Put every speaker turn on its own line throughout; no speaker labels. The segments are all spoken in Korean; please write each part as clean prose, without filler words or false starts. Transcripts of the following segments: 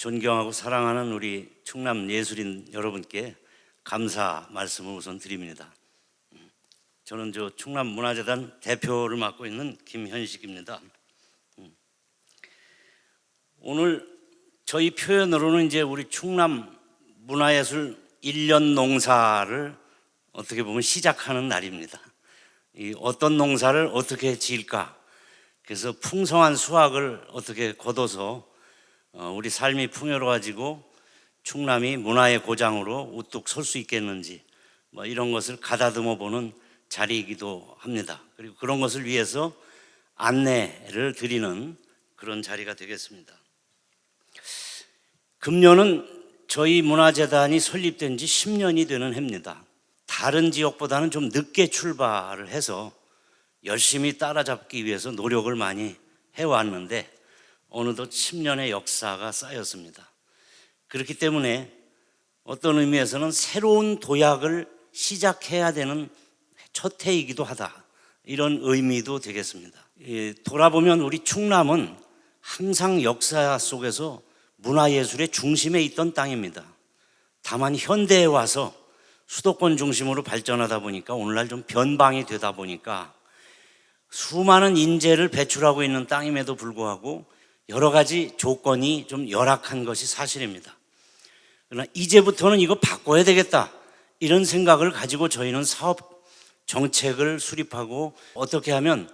존경하고 사랑하는 우리 충남 예술인 여러분께 감사 말씀을 우선 드립니다. 저는 충남문화재단 대표를 맡고 있는 김현식입니다. 오늘 저희 표현으로는 이제 우리 충남 문화예술 1년 농사를 어떻게 보면 시작하는 날입니다. 이 어떤 농사를 어떻게 지을까? 그래서 풍성한 수확을 어떻게 거둬서 우리 삶이 풍요로워지고 충남이 문화의 고장으로 우뚝 설 수 있겠는지 이런 것을 가다듬어 보는 자리이기도 합니다. 그리고 그런 것을 위해서 안내를 드리는 그런 자리가 되겠습니다. 금년은 저희 문화재단이 설립된 지 10년이 되는 해입니다. 다른 지역보다는 좀 늦게 출발을 해서 열심히 따라잡기 위해서 노력을 많이 해왔는데 어느덧 10년의 역사가 쌓였습니다. 그렇기 때문에 어떤 의미에서는 새로운 도약을 시작해야 되는 첫 해이기도 하다, 이런 의미도 되겠습니다. 돌아보면 우리 충남은 항상 역사 속에서 문화예술의 중심에 있던 땅입니다. 다만 현대에 와서 수도권 중심으로 발전하다 보니까 오늘날 좀 변방이 되다 보니까 수많은 인재를 배출하고 있는 땅임에도 불구하고 여러 가지 조건이 좀 열악한 것이 사실입니다. 그러나 이제부터는 이거 바꿔야 되겠다, 이런 생각을 가지고 저희는 사업 정책을 수립하고 어떻게 하면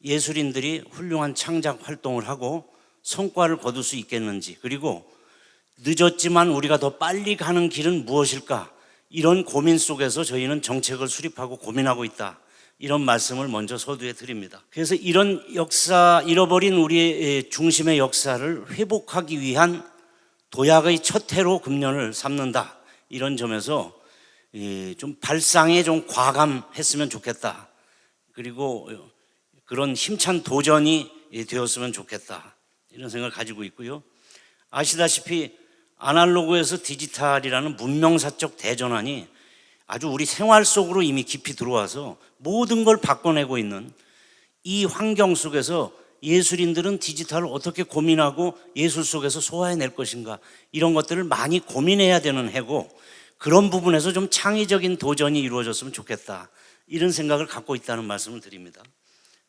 예술인들이 훌륭한 창작 활동을 하고 성과를 거둘 수 있겠는지, 그리고 늦었지만 우리가 더 빨리 가는 길은 무엇일까, 이런 고민 속에서 저희는 정책을 수립하고 고민하고 있다, 이런 말씀을 먼저 서두에 드립니다. 그래서 이런 역사, 잃어버린 우리의 중심의 역사를 회복하기 위한 도약의 첫 해로 금년을 삼는다, 이런 점에서 좀 발상에 좀 과감했으면 좋겠다, 그리고 그런 힘찬 도전이 되었으면 좋겠다, 이런 생각을 가지고 있고요. 아시다시피 아날로그에서 디지털이라는 문명사적 대전환이 아주 우리 생활 속으로 이미 깊이 들어와서 모든 걸 바꿔내고 있는 이 환경 속에서 예술인들은 디지털을 어떻게 고민하고 예술 속에서 소화해낼 것인가, 이런 것들을 많이 고민해야 되는 해고, 그런 부분에서 좀 창의적인 도전이 이루어졌으면 좋겠다, 이런 생각을 갖고 있다는 말씀을 드립니다.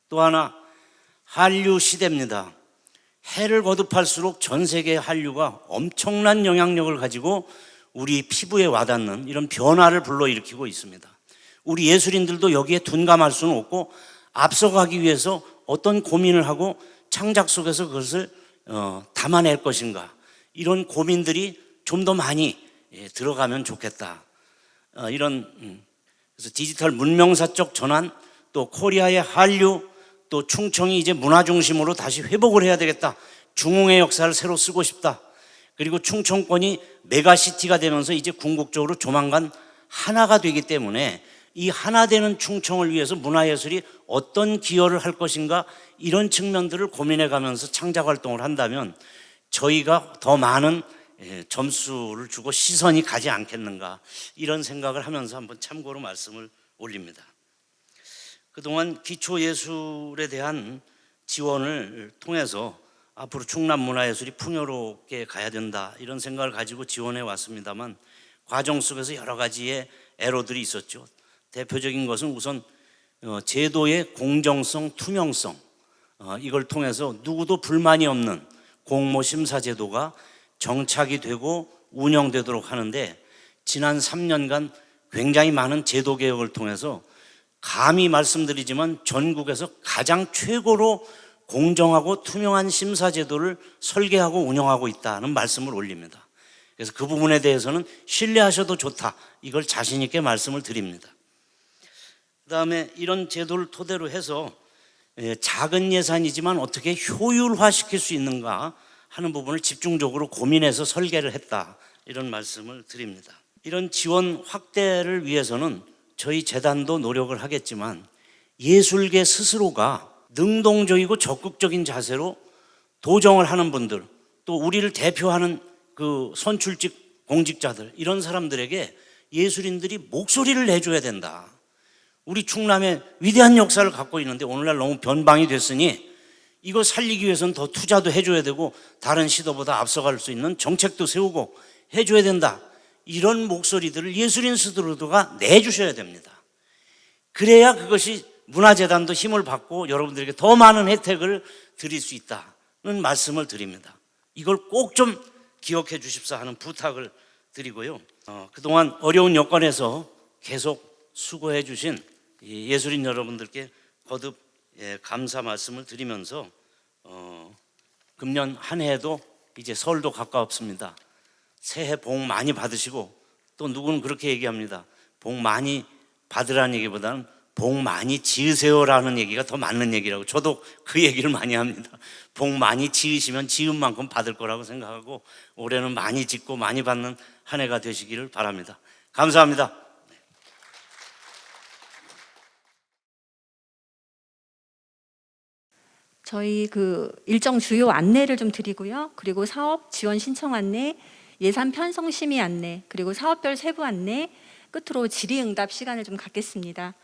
또 하나, 한류 시대입니다. 해를 거듭할수록 전 세계의 한류가 엄청난 영향력을 가지고 우리 피부에 와닿는 이런 변화를 불러일으키고 있습니다. 우리 예술인들도 여기에 둔감할 수는 없고 앞서가기 위해서 어떤 고민을 하고 창작 속에서 그것을 담아낼 것인가, 이런 고민들이 좀 더 많이 들어가면 좋겠다, 그래서 디지털 문명사적 전환, 또 코리아의 한류, 또 충청이 이제 문화 중심으로 다시 회복을 해야 되겠다, 중흥의 역사를 새로 쓰고 싶다, 그리고 충청권이 메가시티가 되면서 이제 궁극적으로 조만간 하나가 되기 때문에 이 하나 되는 충청을 위해서 문화예술이 어떤 기여를 할 것인가, 이런 측면들을 고민해 가면서 창작 활동을 한다면 저희가 더 많은 점수를 주고 시선이 가지 않겠는가, 이런 생각을 하면서 한번 참고로 말씀을 올립니다. 그동안 기초예술에 대한 지원을 통해서 앞으로 충남 문화예술이 풍요롭게 가야 된다, 이런 생각을 가지고 지원해 왔습니다만 과정 속에서 여러 가지의 애로들이 있었죠. 대표적인 것은 우선 제도의 공정성, 투명성, 이걸 통해서 누구도 불만이 없는 공모 심사 제도가 정착이 되고 운영되도록 하는데, 지난 3년간 굉장히 많은 제도 개혁을 통해서 감히 말씀드리지만 전국에서 가장 최고로 공정하고 투명한 심사 제도를 설계하고 운영하고 있다는 말씀을 올립니다. 그래서 그 부분에 대해서는 신뢰하셔도 좋다, 이걸 자신 있게 말씀을 드립니다. 그 다음에 이런 제도를 토대로 해서 작은 예산이지만 어떻게 효율화시킬 수 있는가 하는 부분을 집중적으로 고민해서 설계를 했다, 이런 말씀을 드립니다. 이런 지원 확대를 위해서는 저희 재단도 노력을 하겠지만 예술계 스스로가 능동적이고 적극적인 자세로 도정을 하는 분들, 또 우리를 대표하는 그 선출직 공직자들, 이런 사람들에게 예술인들이 목소리를 내줘야 된다. 우리 충남의 위대한 역사를 갖고 있는데 오늘날 너무 변방이 됐으니 이거 살리기 위해서는 더 투자도 해줘야 되고 다른 시도보다 앞서갈 수 있는 정책도 세우고 해줘야 된다. 이런 목소리들을 예술인 스스로가 내주셔야 됩니다. 그래야 그것이 문화재단도 힘을 받고 여러분들에게 더 많은 혜택을 드릴 수 있다는 말씀을 드립니다. 이걸 꼭 좀 기억해 주십사 하는 부탁을 드리고요. 그동안 어려운 여건에서 계속 수고해 주신 예술인 여러분들께 거듭 감사 말씀을 드리면서 금년 한 해도 이제 설도 가까웠습니다. 새해 복 많이 받으시고, 또 누구는 그렇게 얘기합니다. 복 많이 받으라는 얘기보다는 복 많이 지으세요라는 얘기가 더 맞는 얘기라고, 저도 그 얘기를 많이 합니다. 복 많이 지으시면 지은 만큼 받을 거라고 생각하고 올해는 많이 짓고 많이 받는 한 해가 되시기를 바랍니다. 감사합니다.
저희 그 일정 주요 안내를 좀 드리고요. 그리고 사업 지원 신청 안내, 예산 편성 심의 안내, 그리고 사업별 세부 안내, 끝으로 질의응답 시간을 좀 갖겠습니다.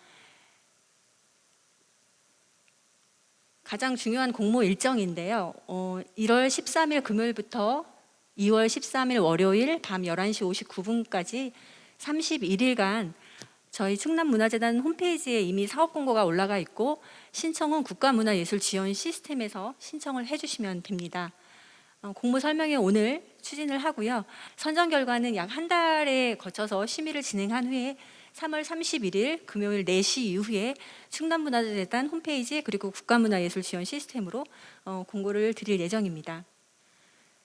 가장 중요한 공모 일정인데요. 1월 13일 금요일부터 2월 13일 월요일 밤 11시 59분까지 31일간 저희 충남문화재단 홈페이지에 이미 사업 공고가 올라가 있고 신청은 국가문화예술지원 시스템에서 신청을 해주시면 됩니다. 공모 설명회 오늘 추진을 하고요. 선정 결과는 약 한 달에 거쳐서 심의를 진행한 후에 3월 31일 금요일 4시 이후에 충남문화재단 홈페이지 그리고 국가문화예술지원 시스템으로 공고를 드릴 예정입니다.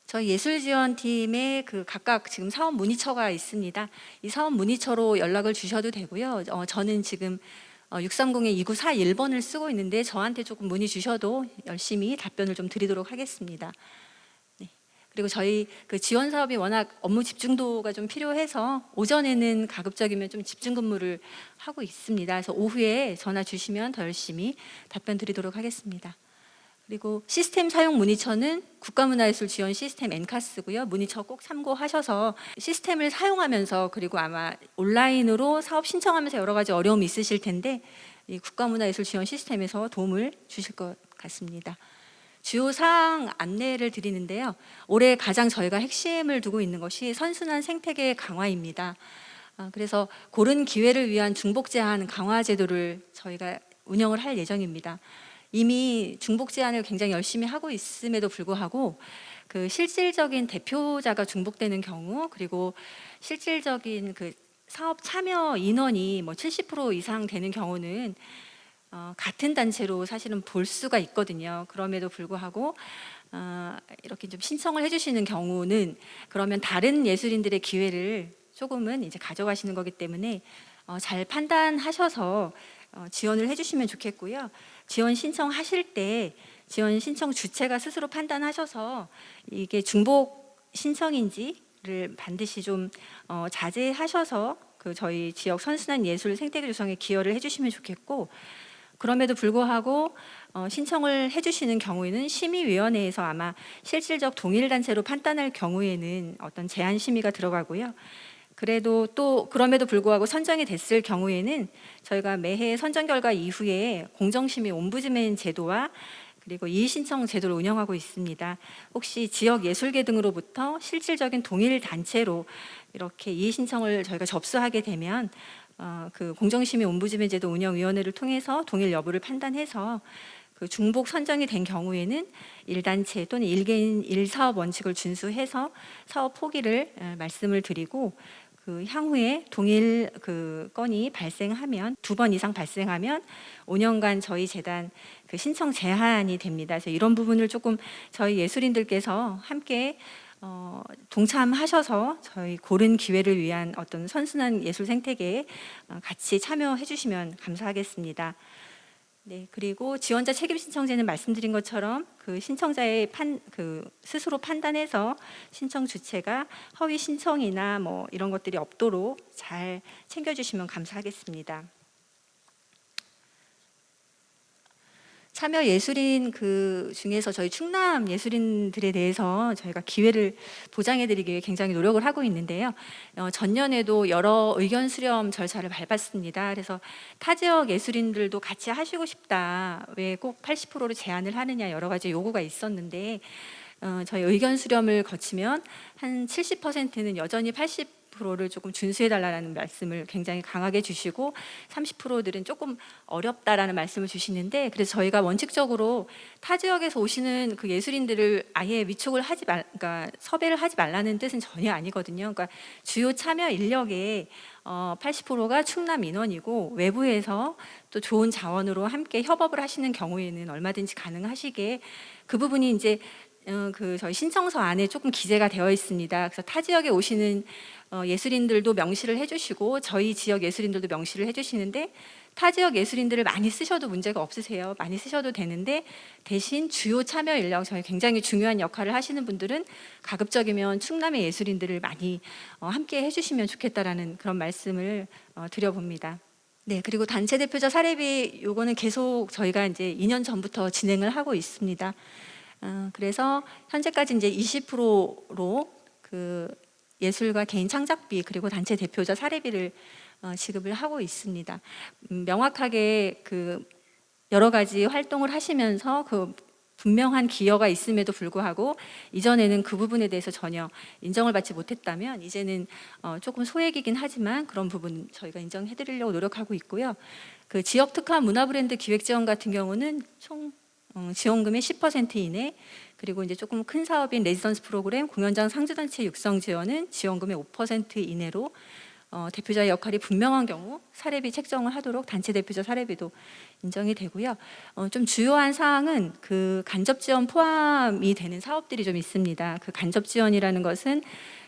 저희 예술지원팀에 그 각각 지금 사업 문의처가 있습니다. 이 사업 문의처로 연락을 주셔도 되고요. 저는 지금 630-2941번을 쓰고 있는데 저한테 조금 문의 주셔도 열심히 답변을 좀 드리도록 하겠습니다. 네. 그리고 저희 그 지원 사업이 워낙 업무 집중도가 좀 필요해서 오전에는 가급적이면 좀 집중 근무를 하고 있습니다. 그래서 오후에 전화 주시면 더 열심히 답변 드리도록 하겠습니다. 그리고 시스템 사용 문의처는 국가문화예술 지원 시스템 엔카스고요. 문의처 꼭 참고하셔서 시스템을 사용하면서, 그리고 아마 온라인으로 사업 신청하면서 여러 가지 어려움이 있으실 텐데 이 국가문화예술 지원 시스템에서 도움을 주실 것 같습니다. 주요 사항 안내를 드리는데요. 올해 가장 저희가 핵심을 두고 있는 것이 선순환 생태계 강화입니다. 그래서 고른 기회를 위한 중복 제한 강화 제도를 저희가 운영을 할 예정입니다. 이미 중복 제한을 굉장히 열심히 하고 있음에도 불구하고 그 실질적인 대표자가 중복되는 경우, 그리고 실질적인 그 사업 참여 인원이 뭐 70% 이상 되는 경우는 같은 단체로 사실은 볼 수가 있거든요. 그럼에도 불구하고 이렇게 좀 신청을 해주시는 경우는 그러면 다른 예술인들의 기회를 조금은 이제 가져가시는 거기 때문에 잘 판단하셔서 지원을 해주시면 좋겠고요. 지원 신청하실 때 지원 신청 주체가 스스로 판단하셔서 이게 중복 신청인지를 반드시 좀 자제하셔서 그 저희 지역 선순환 예술 생태계 조성에 기여를 해주시면 좋겠고, 그럼에도 불구하고 신청을 해주시는 경우에는 심의위원회에서 아마 실질적 동일단체로 판단할 경우에는 어떤 제한 심의가 들어가고요. 그래도 또 그럼에도 불구하고 선정이 됐을 경우에는 저희가 매해 선정 결과 이후에 공정심의 옴부즈맨 제도와 그리고 이의신청 제도를 운영하고 있습니다. 혹시 지역 예술계 등으로부터 실질적인 동일 단체로 이렇게 이의신청을 저희가 접수하게 되면 그 공정심의 옴부즈맨 제도 운영위원회를 통해서 동일 여부를 판단해서 그 중복 선정이 된 경우에는 1단체 또는 1개인 1사업 원칙을 준수해서 사업 포기를 말씀을 드리고, 그 향후에 동일 그 건이 발생하면 2번 이상 발생하면 5년간 저희 재단 그 신청 제한이 됩니다. 그래서 이런 부분을 조금 저희 예술인들께서 함께 동참하셔서 저희 고른 기회를 위한 어떤 선순환 예술 생태계에 같이 참여해 주시면 감사하겠습니다. 네, 그리고 지원자 책임 신청제는 말씀드린 것처럼 그 신청자의 스스로 판단해서 신청 주체가 허위 신청이나 뭐 이런 것들이 없도록 잘 챙겨주시면 감사하겠습니다. 참여 예술인 그 중에서 저희 충남 예술인들에 대해서 저희가 기회를 보장해드리기 위해 굉장히 노력을 하고 있는데요. 전년에도 여러 의견 수렴 절차를 밟았습니다. 그래서 타 지역 예술인들도 같이 하시고 싶다, 왜 꼭 80%로 제한을 하느냐, 여러 가지 요구가 있었는데 저희 의견 수렴을 거치면 한 70%는 여전히 80%를 조금 준수해달라는 말씀을 굉장히 강하게 주시고, 30%들은 조금 어렵다라는 말씀을 주시는데, 그래서 저희가 원칙적으로 타 지역에서 오시는 그 예술인들을 아예 위촉을 하지 그러니까 섭외를 하지 말라는 뜻은 전혀 아니거든요. 그러니까 주요 참여 인력의 80%가 충남 인원이고, 외부에서 또 좋은 자원으로 함께 협업을 하시는 경우에는 얼마든지 가능하시게, 그 부분이 이제 그 저희 신청서 안에 조금 기재가 되어 있습니다. 그래서 타 지역에 오시는 예술인들도 명시를 해주시고, 저희 지역 예술인들도 명시를 해주시는데, 타 지역 예술인들을 많이 쓰셔도 문제가 없으세요. 많이 쓰셔도 되는데, 대신 주요 참여 인력, 저희 굉장히 중요한 역할을 하시는 분들은 가급적이면 충남의 예술인들을 많이 함께 해주시면 좋겠다라는 그런 말씀을 드려봅니다. 네, 그리고 단체 대표자 사례비, 요거는 계속 저희가 이제 2년 전부터 진행을 하고 있습니다. 그래서 현재까지 이제 20%로 그 예술가 개인 창작비 그리고 단체 대표자 사례비를 지급을 하고 있습니다. 명확하게 그 여러 가지 활동을 하시면서 그 분명한 기여가 있음에도 불구하고 이전에는 그 부분에 대해서 전혀 인정을 받지 못했다면, 이제는 조금 소액이긴 하지만 그런 부분 저희가 인정해드리려고 노력하고 있고요. 그 지역 특화 문화 브랜드 기획 지원 같은 경우는 총 지원금의 10% 이내, 그리고 이제 조금 큰 사업인 레지던스 프로그램, 공연장 상주단체 육성 지원은 지원금의 5% 이내로 대표자의 역할이 분명한 경우 사례비 책정을 하도록 단체 대표자 사례비도 인정이 되고요. 좀 주요한 사항은 그 간접 지원 포함이 되는 사업들이 좀 있습니다. 그 간접 지원이라는 것은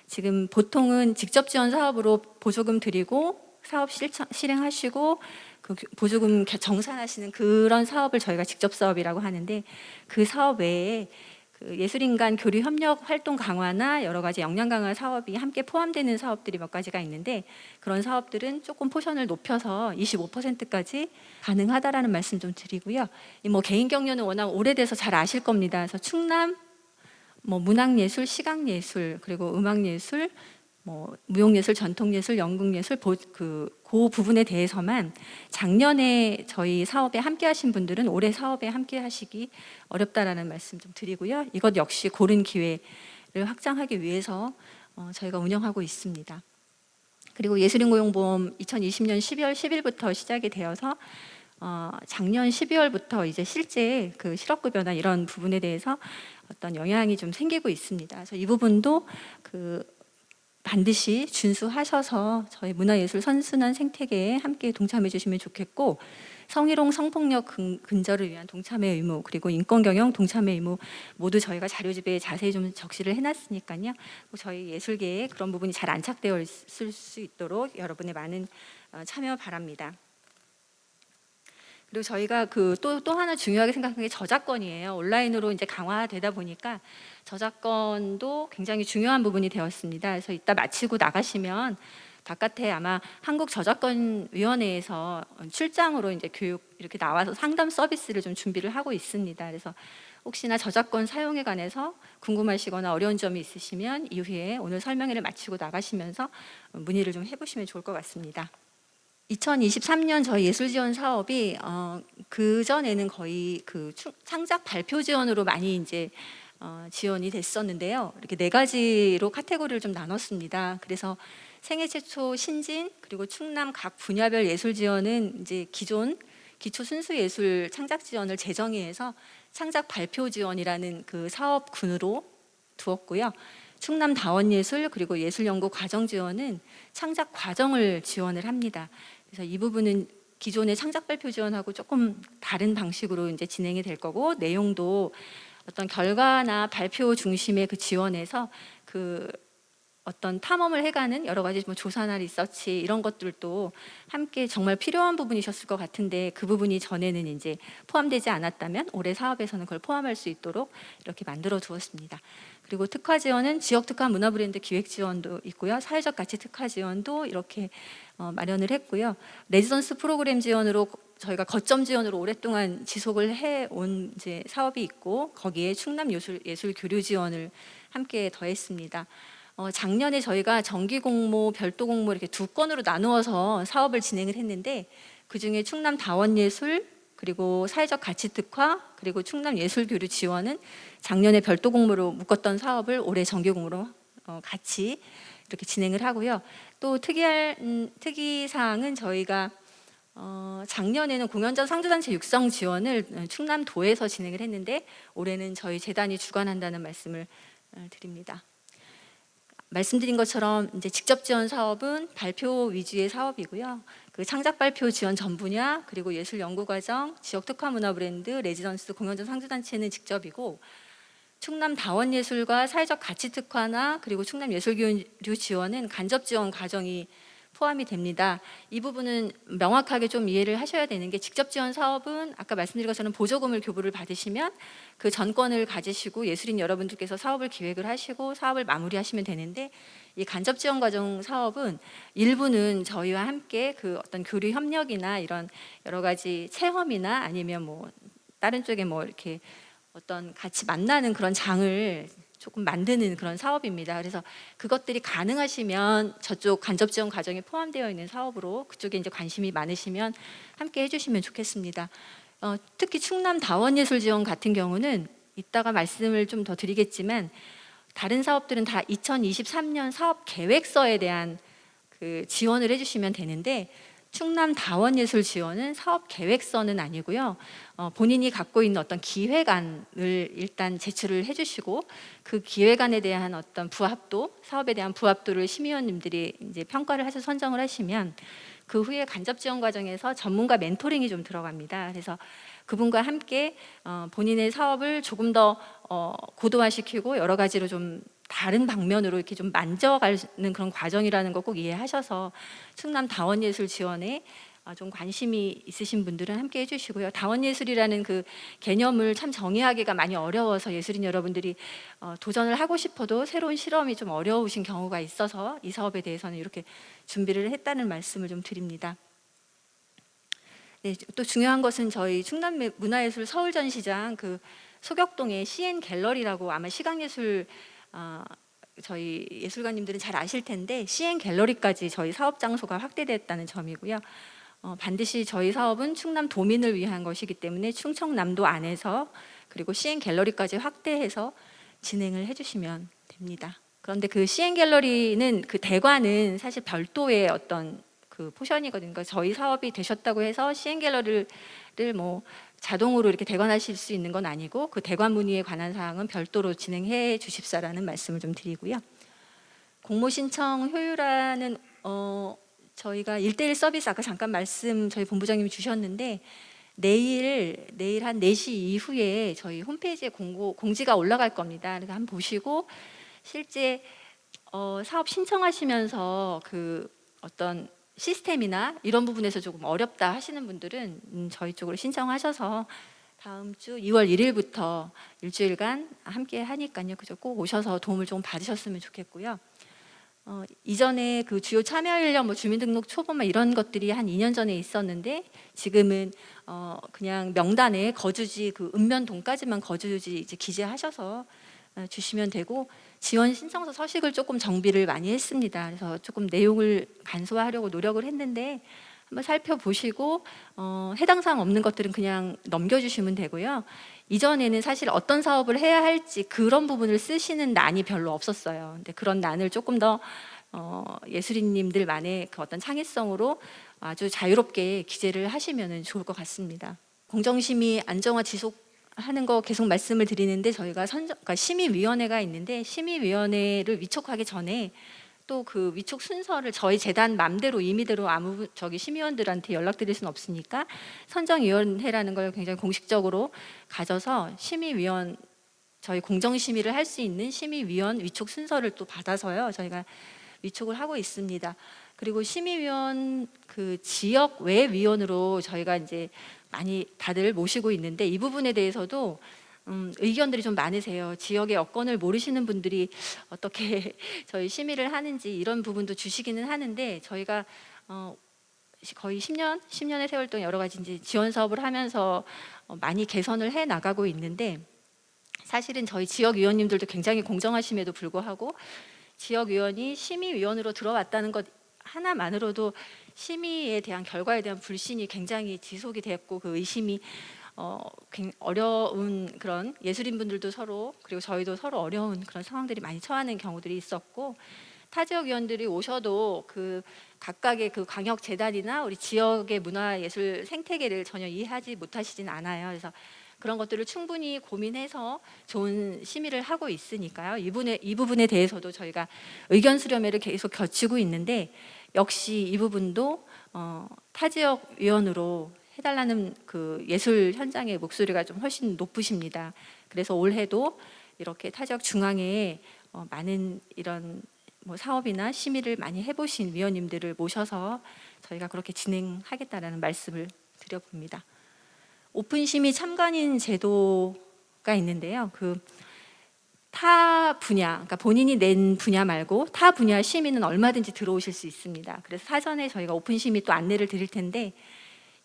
지금 보통은 직접 지원 사업으로 보조금 드리고 사업 실행하시고 그 보조금 정산하시는 그런 사업을 저희가 직접 사업이라고 하는데, 그 사업 외에 그 예술인 간 교류 협력 활동 강화나 여러 가지 역량 강화 사업이 함께 포함되는 사업들이 몇 가지가 있는데, 그런 사업들은 조금 포션을 높여서 25%까지 가능하다라는 말씀 좀 드리고요. 뭐 개인 경료는 워낙 오래돼서 잘 아실 겁니다. 그래서 충남 뭐 문학예술, 시각예술, 그리고 음악예술, 뭐 무용예술, 전통예술, 연극예술 그 부분에 대해서만 작년에 저희 사업에 함께 하신 분들은 올해 사업에 함께 하시기 어렵다라는 말씀 좀 드리고요. 이것 역시 고른 기회를 확장하기 위해서 저희가 운영하고 있습니다. 그리고 예술인고용보험 2020년 12월 10일부터 시작이 되어서 작년 12월부터 이제 실제 그 실업급여나 이런 부분에 대해서 어떤 영향이 좀 생기고 있습니다. 그래서 이 부분도 그 반드시 준수하셔서 저희 문화예술 선순환 생태계에 함께 동참해 주시면 좋겠고, 성희롱 성폭력 근절을 위한 동참의 의무, 그리고 인권경영 동참의 의무 모두 저희가 자료집에 자세히 좀 적시를 해놨으니까요. 저희 예술계에 그런 부분이 잘 안착되어 있을 수 있도록 여러분의 많은 참여 바랍니다. 그리고 저희가 그 또 하나 중요하게 생각하는 게 저작권이에요. 온라인으로 이제 강화되다 보니까 저작권도 굉장히 중요한 부분이 되었습니다. 그래서 이따 마치고 나가시면 바깥에 아마 한국저작권위원회에서 출장으로 이제 교육 이렇게 나와서 상담 서비스를 좀 준비를 하고 있습니다. 그래서 혹시나 저작권 사용에 관해서 궁금하시거나 어려운 점이 있으시면 이후에 오늘 설명회를 마치고 나가시면서 문의를 좀 해보시면 좋을 것 같습니다. 2023년 저희 예술 지원 사업이 그 전에는 거의 그 창작 발표 지원으로 많이 이제 지원이 됐었는데요. 이렇게 4가지로 카테고리를 좀 나눴습니다. 그래서 생애 최초 신진, 그리고 충남 각 분야별 예술 지원은 이제 기존 기초 순수 예술 창작 지원을 재정의해서 창작 발표 지원이라는 그 사업군으로 두었고요. 충남 다원예술 그리고 예술연구 과정 지원은 창작 과정을 지원을 합니다. 그래서 이 부분은 기존의 창작 발표 지원하고 조금 다른 방식으로 이제 진행이 될 거고, 내용도 어떤 결과나 발표 중심의 그 지원에서 그 어떤 탐험을 해가는 여러 가지 뭐 조사나 리서치 이런 것들도 함께 정말 필요한 부분이셨을 것 같은데, 그 부분이 전에는 이제 포함되지 않았다면 올해 사업에서는 그걸 포함할 수 있도록 이렇게 만들어 두었습니다. 그리고 특화 지원은 지역 특화 문화 브랜드 기획 지원도 있고요. 사회적 가치 특화 지원도 이렇게 마련을 했고요. 레지던스 프로그램 지원으로 저희가 거점 지원으로 오랫동안 지속을 해온 이제 사업이 있고 거기에 충남 예술 교류 지원을 함께 더했습니다. 작년에 저희가 정기 공모, 별도 공모 이렇게 두 건으로 나누어서 사업을 진행을 했는데 그 중에 충남 다원예술 그리고 사회적 가치 특화 그리고 충남 예술 교류 지원은 작년에 별도 공모로 묶었던 사업을 올해 정기 공모로 같이 이렇게 진행을 하고요. 또 특이 사항은 저희가 작년에는 공연자 상주단체 육성 지원을 충남도에서 진행을 했는데 올해는 저희 재단이 주관한다는 말씀을 드립니다. 말씀드린 것처럼 이제 직접 지원 사업은 발표 위주의 사업이고요. 그 창작 발표 지원 전 분야 그리고 예술 연구 과정, 지역 특화 문화 브랜드, 레지던스, 공연자 상주단체는 직접이고 충남 다원예술과 사회적 가치 특화나 그리고 충남 예술교류 지원은 간접 지원 과정이 포함이 됩니다. 이 부분은 명확하게 좀 이해를 하셔야 되는 게 직접 지원 사업은 아까 말씀드린 것처럼 보조금을 교부를 받으시면 그 전권을 가지시고 예술인 여러분들께서 사업을 기획을 하시고 사업을 마무리하시면 되는데 이 간접 지원 과정 사업은 일부는 저희와 함께 그 어떤 교류 협력이나 이런 여러 가지 체험이나 아니면 뭐 다른 쪽에 뭐 이렇게 어떤 같이 만나는 그런 장을 조금 만드는 그런 사업입니다. 그래서 그것들이 가능하시면 저쪽 간접 지원 과정에 포함되어 있는 사업으로 그쪽에 이제 관심이 많으시면 함께 해주시면 좋겠습니다. 특히 충남 다원예술 지원 같은 경우는 이따가 말씀을 좀 더 드리겠지만 다른 사업들은 다 2023년 사업 계획서에 대한 그 지원을 해주시면 되는데 충남 다원예술 지원은 사업 계획서는 아니고요. 본인이 갖고 있는 어떤 기획안을 일단 제출을 해주시고 그 기획안에 대한 어떤 부합도, 사업에 대한 부합도를 심의위원님들이 이제 평가를 해서 선정을 하시면 그 후에 간접 지원 과정에서 전문가 멘토링이 좀 들어갑니다. 그래서 그분과 함께 본인의 사업을 조금 더 고도화시키고 여러 가지로 좀 다른 방면으로 이렇게 좀 만져가는 그런 과정이라는 거 꼭 이해하셔서 충남 다원예술 지원에 좀 관심이 있으신 분들은 함께 해주시고요. 다원예술이라는 그 개념을 참 정의하기가 많이 어려워서 예술인 여러분들이 도전을 하고 싶어도 새로운 실험이 좀 어려우신 경우가 있어서 이 사업에 대해서는 이렇게 준비를 했다는 말씀을 좀 드립니다. 네, 또 중요한 것은 저희 충남 문화예술 서울전시장 그 소격동에 CN 갤러리라고 아마 시각예술 저희 예술가님들은 잘 아실 텐데 CN 갤러리까지 저희 사업 장소가 확대됐다는 점이고요. 반드시 저희 사업은 충남 도민을 위한 것이기 때문에 충청남도 안에서 그리고 CN 갤러리까지 확대해서 진행을 해주시면 됩니다. 그런데 그 CN 갤러리는 그 대관은 사실 별도의 어떤 그 포션이거든요. 그러니까 저희 사업이 되셨다고 해서 CN 갤러리를 뭐 자동으로 이렇게 대관하실 수 있는 건 아니고 그 대관 문의에 관한 사항은 별도로 진행해 주십사라는 말씀을 좀 드리고요. 공모 신청 효율화는 저희가 1:1 서비스 아까 잠깐 말씀 저희 본부장님이 주셨는데 내일 한 4시 이후에 저희 홈페이지에 공지가 올라갈 겁니다. 그러니까 한번 보시고 실제 사업 신청하시면서 그 어떤 시스템이나 이런 부분에서 조금 어렵다 하시는 분들은 저희 쪽으로 신청하셔서 다음 주 2월 1일부터 일주일간 함께 하니까요. 그죠? 꼭 오셔서 도움을 좀 받으셨으면 좋겠고요. 이전에 그 주요 참여 연령, 뭐 주민등록 초보만 이런 것들이 한 2년 전에 있었는데 지금은 그냥 명단에 거주지 그 읍면동까지만 거주지 이제 기재하셔서 주시면 되고 지원 신청서 서식을 조금 정비를 많이 했습니다. 그래서 조금 내용을 간소화하려고 노력을 했는데 한번 살펴보시고 해당 사항 없는 것들은 그냥 넘겨주시면 되고요. 이전에는 사실 어떤 사업을 해야 할지 그런 부분을 쓰시는 난이 별로 없었어요. 근데 그런 난을 조금 더 예술인님들만의 그 어떤 창의성으로 아주 자유롭게 기재를 하시면 좋을 것 같습니다. 공정심의 안정화 지속하는 거 계속 말씀을 드리는데 저희가 그러니까 심의위원회가 있는데 심의위원회를 위촉하기 전에 또 그 위촉 순서를 저희 재단 맘대로 임의대로 아무 심의원들한테 연락드릴 수는 없으니까 선정위원회라는 걸 굉장히 공식적으로 가져서 심의위원 저희 공정심의를 할 수 있는 심의위원 위촉 순서를 또 받아서요 저희가 위촉을 하고 있습니다. 그리고 심의위원 그 지역 외 위원으로 저희가 이제 많이 다들 모시고 있는데 이 부분에 대해서도 의견들이 좀 많으세요. 지역의 여건을 모르시는 분들이 어떻게 저희 심의를 하는지 이런 부분도 주시기는 하는데 저희가 거의 10년의 세월 동안 여러 가지 이제 지원 사업을 하면서 많이 개선을 해 나가고 있는데, 사실은 저희 지역위원님들도 굉장히 공정하심에도 불구하고 지역위원이 심의위원으로 들어왔다는 것 하나만으로도 심의에 대한 결과에 대한 불신이 굉장히 지속이 됐고, 그 의심이 어려운 그런 예술인분들도 서로, 그리고 저희도 서로 어려운 그런 상황들이 많이 처하는 경우들이 있었고, 타 지역 위원들이 오셔도 그 각각의 그 광역 재단이나 우리 지역의 문화예술 생태계를 전혀 이해하지 못하시진 않아요. 그래서 그런 것들을 충분히 고민해서 좋은 심의를 하고 있으니까요. 이 부분에 대해서도 저희가 의견 수렴회를 계속 거치고 있는데, 역시 이 부분도 타 지역 위원으로 해달라는 그 예술 현장의 목소리가 좀 훨씬 높으십니다. 그래서 올해도 이렇게 타 지역 중앙에 많은 이런 뭐 사업이나 심의를 많이 해보신 위원님들을 모셔서 저희가 그렇게 진행하겠다라는 말씀을 드려봅니다. 오픈 심의 참관인 제도가 있는데요. 그 타 분야, 그러니까 본인이 낸 분야 말고 타 분야 심의는 얼마든지 들어오실 수 있습니다. 그래서 사전에 저희가 오픈 심의 또 안내를 드릴 텐데,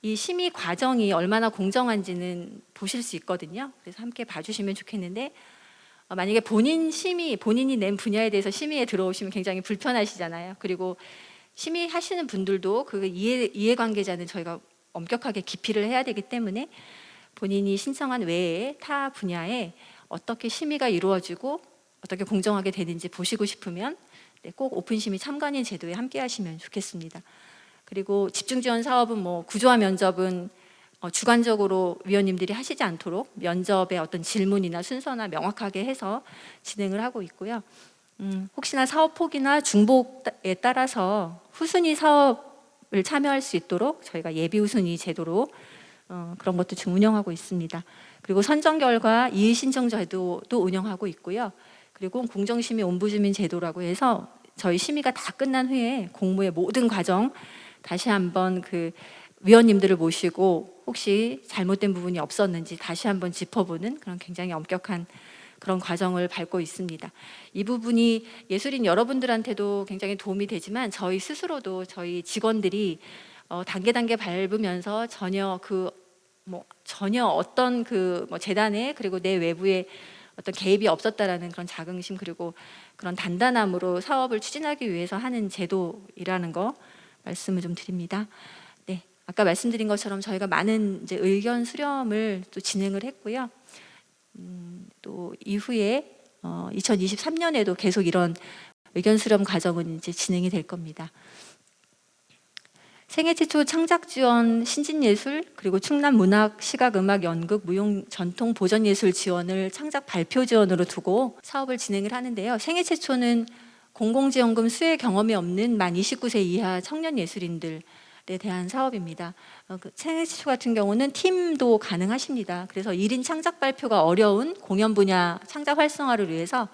이 심의 과정이 얼마나 공정한지는 보실 수 있거든요. 그래서 함께 봐주시면 좋겠는데, 만약에 본인이 낸 분야에 대해서 심의에 들어오시면 굉장히 불편하시잖아요. 그리고 심의하시는 분들도 그 이해관계자는 저희가 엄격하게 기피를 해야 되기 때문에 본인이 신청한 외에 타 분야에 어떻게 심의가 이루어지고 어떻게 공정하게 되는지 보시고 싶으면 꼭 오픈 심의 참관인 제도에 함께 하시면 좋겠습니다. 그리고 집중 지원 사업은 뭐 구조화 면접은 주관적으로 위원님들이 하시지 않도록 면접의 어떤 질문이나 순서나 명확하게 해서 진행을 하고 있고요. 혹시나 사업 폭이나 중복에 따라서 후순위 사업을 참여할 수 있도록 저희가 예비 후순위 제도로 그런 것도 지금 운영하고 있습니다. 그리고 선정 결과 이의 신청 제도도 운영하고 있고요. 그리고 공정심의 옴부즈민 제도라고 해서 저희 심의가 다 끝난 후에 공모의 모든 과정 다시 한번 그 위원님들을 모시고 혹시 잘못된 부분이 없었는지 다시 한번 짚어보는 그런 굉장히 엄격한 그런 과정을 밟고 있습니다. 이 부분이 예술인 여러분들한테도 굉장히 도움이 되지만 저희 스스로도 저희 직원들이 단계 밟으면서 전혀 어떤 그 재단에 그리고 내 외부에 어떤 개입이 없었다라는 그런 자긍심, 그리고 그런 단단함으로 사업을 추진하기 위해서 하는 제도이라는 거 말씀을 좀 드립니다. 네, 아까 말씀드린 것처럼 저희가 많은 이제 의견 수렴을 또 진행을 했고요. 또 이후에 2023년에도 계속 이런 의견 수렴 과정은 이제 진행이 될 겁니다. 생애 최초 창작 지원 신진예술, 그리고 충남 문학 시각음악 연극 무용 전통 보전예술 지원을 창작 발표 지원으로 두고 사업을 진행을 하는데요. 생애 최초는 공공지원금 수혜 경험이 없는 만 29세 이하 청년 예술인들에 대한 사업입니다. 생애 최초 같은 경우는 팀도 가능하십니다. 그래서 1인 창작 발표가 어려운 공연 분야 창작 활성화를 위해서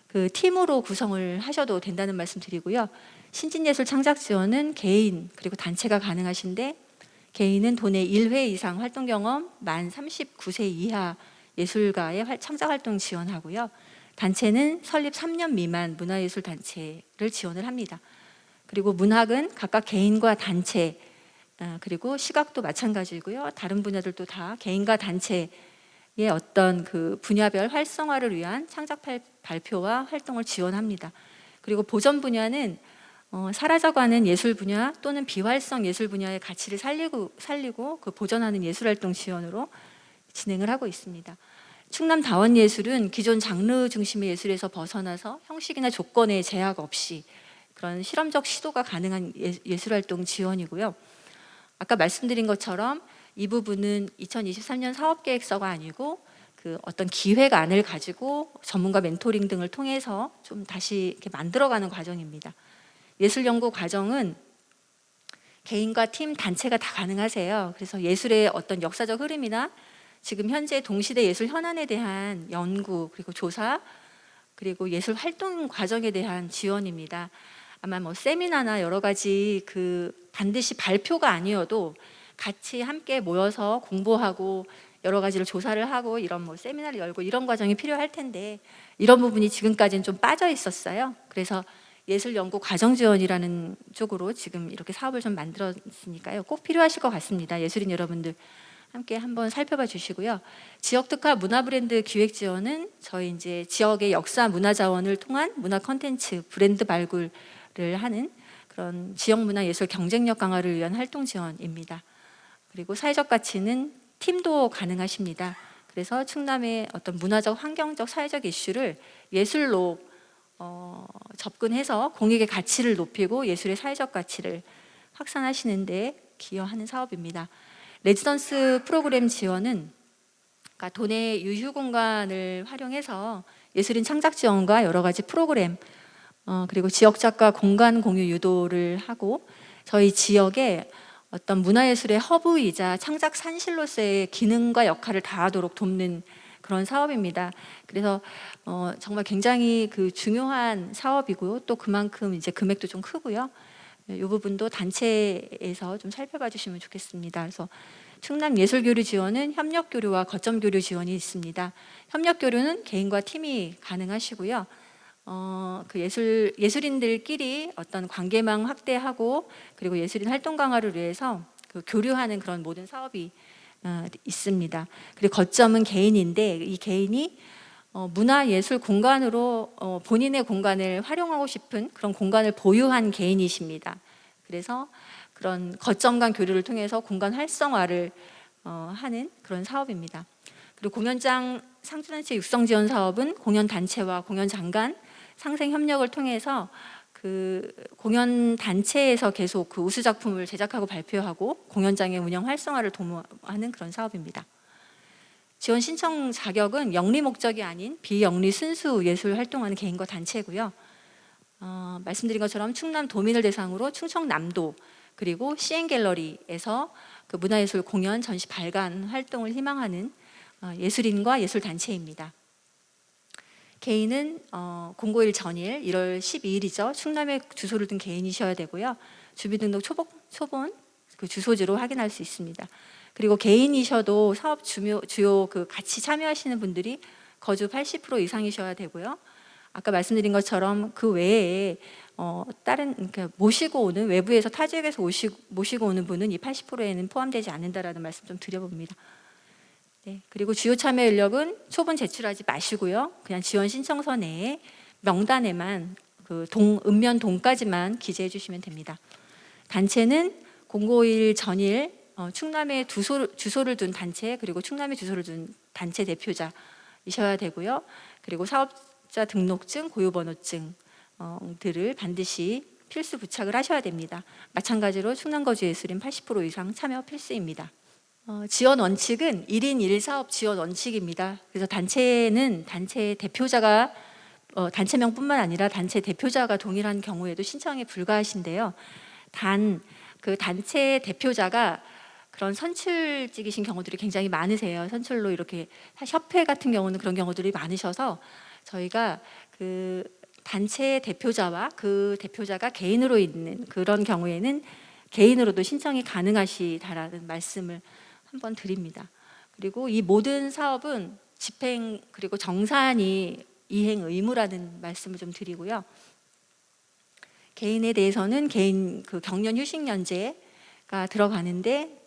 그 팀으로 구성을 하셔도 된다는 말씀 드리고요. 신진예술 창작 지원은 개인 그리고 단체가 가능하신데, 개인은 도내 1회 이상 활동 경험 만 39세 이하 예술가의 창작 활동 지원하고요. 단체는 설립 3년 미만 문화예술 단체를 지원을 합니다. 그리고 문학은 각각 개인과 단체, 그리고 시각도 마찬가지고요. 다른 분야들도 다 개인과 단체의 어떤 그 분야별 활성화를 위한 창작 발표와 활동을 지원합니다. 그리고 보전 분야는 사라져가는 예술 분야 또는 비활성 예술 분야의 가치를 살리고 그 보존하는 예술활동 지원으로 진행을 하고 있습니다. 충남 다원예술은 기존 장르 중심의 예술에서 벗어나서 형식이나 조건의 제약 없이 그런 실험적 시도가 가능한 예술활동 지원이고요. 아까 말씀드린 것처럼 이 부분은 2023년 사업계획서가 아니고 그 어떤 기획안을 가지고 전문가 멘토링 등을 통해서 좀 다시 이렇게 만들어가는 과정입니다. 예술연구 과정은 개인과 팀, 단체가 다 가능하세요. 그래서 예술의 어떤 역사적 흐름이나 지금 현재 동시대 예술 현안에 대한 연구, 그리고 조사, 그리고 예술 활동 과정에 대한 지원입니다. 아마 뭐 세미나나 여러 가지 그 반드시 발표가 아니어도 같이 함께 모여서 공부하고 여러 가지를 조사를 하고 이런 뭐 세미나를 열고 이런 과정이 필요할 텐데, 이런 부분이 지금까지는 좀 빠져 있었어요. 그래서 예술연구 과정지원이라는 쪽으로 지금 이렇게 사업을 좀 만들었으니까요. 꼭 필요하실 것 같습니다. 예술인 여러분들 함께 한번 살펴봐 주시고요. 지역특화 문화브랜드 기획지원은 저희 이제 지역의 역사 문화 자원을 통한 문화 콘텐츠 브랜드 발굴을 하는 그런 지역 문화 예술 경쟁력 강화를 위한 활동 지원입니다. 그리고 사회적 가치는 팀도 가능하십니다. 그래서 충남의 어떤 문화적, 환경적, 사회적 이슈를 예술로 접근해서 공익의 가치를 높이고 예술의 사회적 가치를 확산하시는 데 기여하는 사업입니다. 레지던스 프로그램 지원은 그러니까 도내 유휴 공간을 활용해서 예술인 창작 지원과 여러 가지 프로그램 그리고 지역 작가 공간 공유 유도를 하고 저희 지역에 어떤 문화예술의 허브이자 창작 산실로서의 기능과 역할을 다하도록 돕는 그런 사업입니다. 그래서 정말 굉장히 그 중요한 사업이고요. 또 그만큼 이제 금액도 좀 크고요. 이 부분도 단체에서 좀 살펴봐 주시면 좋겠습니다. 그래서 충남 예술교류 지원은 협력교류와 거점교류 지원이 있습니다. 협력교류는 개인과 팀이 가능하시고요. 그 예술인들끼리 어떤 관계망 확대하고 그리고 예술인 활동 강화를 위해서 그 교류하는 그런 모든 사업이 있습니다. 그리고 거점은 개인인데 이 개인이 문화예술 공간으로 본인의 공간을 활용하고 싶은 그런 공간을 보유한 개인이십니다. 그래서 그런 거점 간 교류를 통해서 공간 활성화를 하는 그런 사업입니다. 그리고 공연장 상주단체 육성 지원 사업은 공연단체와 공연장 간 상생 협력을 통해서 그 공연 단체에서 계속 그 우수 작품을 제작하고 발표하고 공연장의 운영 활성화를 도모하는 그런 사업입니다. 지원 신청 자격은 영리 목적이 아닌 비영리 순수 예술 활동하는 개인과 단체고요. 말씀드린 것처럼 충남 도민을 대상으로 충청남도 그리고 CN갤러리에서 그 문화예술 공연 전시 발간 활동을 희망하는 예술인과 예술단체입니다. 개인은 공고일 전일 1월 12일이죠. 충남에 주소를 둔 개인이셔야 되고요. 주민등록 초본 그 주소지로 확인할 수 있습니다. 그리고 개인이셔도 사업 주요 그 같이 참여하시는 분들이 거주 80% 이상이셔야 되고요. 아까 말씀드린 것처럼 그 외에 다른 그러니까 모시고 오는 외부에서 타 지역에서 모시고 오는 분은 이 80%에는 포함되지 않는다라는 말씀 좀 드려봅니다. 네, 그리고 주요 참여 인력은 초본 제출하지 마시고요. 그냥 지원 신청서 내에 명단에만 그 읍면 동까지만 기재해 주시면 됩니다. 단체는 공고일 전일 충남에 주소를 둔 단체 그리고 충남에 주소를 둔 단체 대표자이셔야 되고요. 그리고 사업자 등록증, 고유번호증들을 반드시 필수 부착을 하셔야 됩니다. 마찬가지로 충남 거주 예술인 80% 이상 참여 필수입니다. 지원 원칙은 1인 1사업 지원 원칙입니다. 그래서 단체는 단체 대표자가 단체명뿐만 아니라 단체 대표자가 동일한 경우에도 신청이 불가하신데요. 단 그 단체 대표자가 그런 선출직이신 경우들이 굉장히 많으세요. 선출로 이렇게 협회 같은 경우는 그런 경우들이 많으셔서 저희가 그 단체 대표자와 그 대표자가 개인으로 있는 그런 경우에는 개인으로도 신청이 가능하시다라는 말씀을 한번 드립니다. 그리고 이 모든 사업은 집행 그리고 정산이 이행 의무라는 말씀을 좀 드리고요. 개인에 대해서는 개인 그 경연 휴식연재가 들어가는데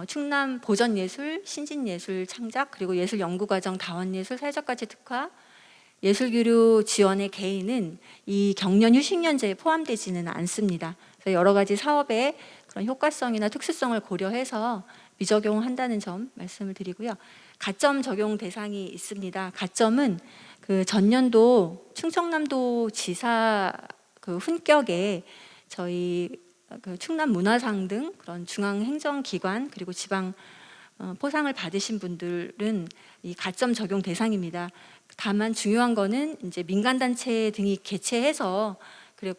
충남 보전예술, 신진예술 창작 그리고 예술연구과정 다원예술 사회적가치 특화 예술교류 지원의 개인은 이 경연 휴식연재에 포함되지는 않습니다. 그래서 여러 가지 사업의 그런 효과성이나 특수성을 고려해서 미적용한다는 점 말씀을 드리고요. 가점 적용 대상이 있습니다. 가점은 그 전년도 충청남도 지사 그 훈격에 저희 그 충남 문화상 등 그런 중앙 행정기관 그리고 지방 포상을 받으신 분들은 이 가점 적용 대상입니다. 다만 중요한 거는 이제 민간단체 등이 개최해서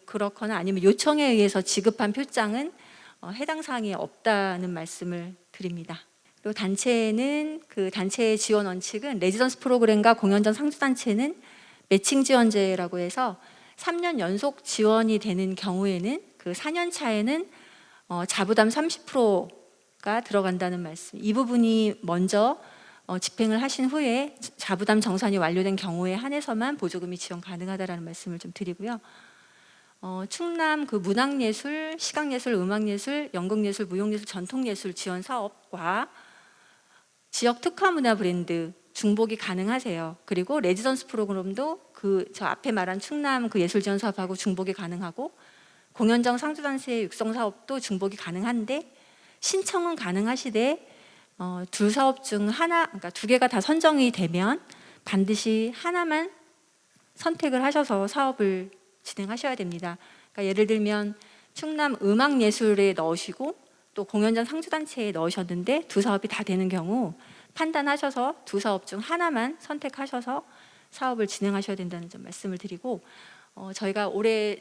그렇거나 아니면 요청에 의해서 지급한 표장은 해당 사항이 없다는 말씀을 드립니다. 그리고 단체는 그 단체의 지원 원칙은 레지던스 프로그램과 공연장 상주단체는 매칭 지원제라고 해서 3년 연속 지원이 되는 경우에는 그 4년 차에는 자부담 30%가 들어간다는 말씀. 이 부분이 먼저 집행을 하신 후에 자부담 정산이 완료된 경우에 한해서만 보조금이 지원 가능하다라는 말씀을 좀 드리고요. 충남 그 문학예술, 시각예술, 음악예술, 연극예술, 무용예술, 전통예술 지원 사업과 지역 특화 문화 브랜드 중복이 가능하세요. 그리고 레지던스 프로그램도 그 저 앞에 말한 충남 그 예술 지원 사업하고 중복이 가능하고 공연장 상주단체 육성 사업도 중복이 가능한데 신청은 가능하시되 두 사업 중 하나, 그러니까 두 개가 다 선정이 되면 반드시 하나만 선택을 하셔서 사업을 진행하셔야 됩니다. 그러니까 예를 들면 충남 음악예술에 넣으시고 또 공연장 상주단체에 넣으셨는데 두 사업이 다 되는 경우 판단하셔서 두 사업 중 하나만 선택하셔서 사업을 진행하셔야 된다는 점 말씀을 드리고 저희가 올해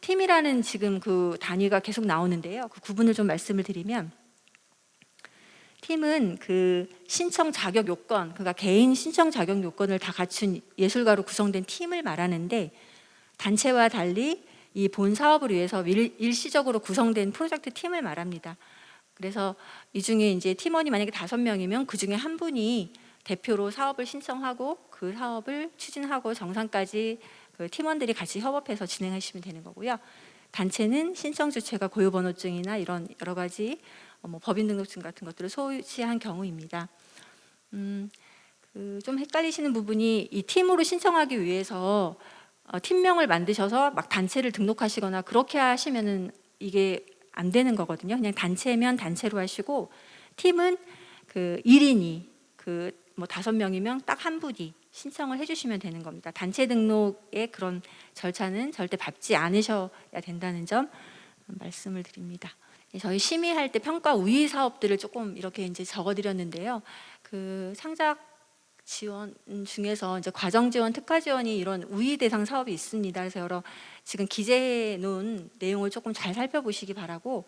팀이라는 지금 그 단위가 계속 나오는데요. 그 구분을 좀 말씀을 드리면 팀은 그 신청 자격 요건, 그러니까 개인 신청 자격 요건을 다 갖춘 예술가로 구성된 팀을 말하는데 단체와 달리 이 본 사업을 위해서 일시적으로 구성된 프로젝트 팀을 말합니다. 그래서 이 중에 이제 팀원이 만약에 5명이면 그 중에 한 분이 대표로 사업을 신청하고 그 사업을 추진하고 정상까지 그 팀원들이 같이 협업해서 진행하시면 되는 거고요. 단체는 신청 주체가 고유번호증이나 이런 여러 가지 뭐 법인 등록증 같은 것들을 소지한 경우입니다. 좀 헷갈리시는 부분이 이 팀으로 신청하기 위해서 팀명을 만드셔서 막 단체를 등록하시거나 그렇게 하시면은 이게 안 되는 거거든요. 그냥 단체면 단체로 하시고 팀은 그 1인이 그 뭐 5명이면 딱 한 분이 신청을 해주시면 되는 겁니다. 단체 등록의 그런 절차는 절대 밟지 않으셔야 된다는 점 말씀을 드립니다. 저희 심의할 때 평가 우위 사업들을 조금 이렇게 이제 적어드렸는데요. 그 상작 지원 중에서 이제 과정 지원, 특화 지원이 이런 우위 대상 사업이 있습니다. 그래서 여러 지금 기재해 놓은 내용을 조금 잘 살펴보시기 바라고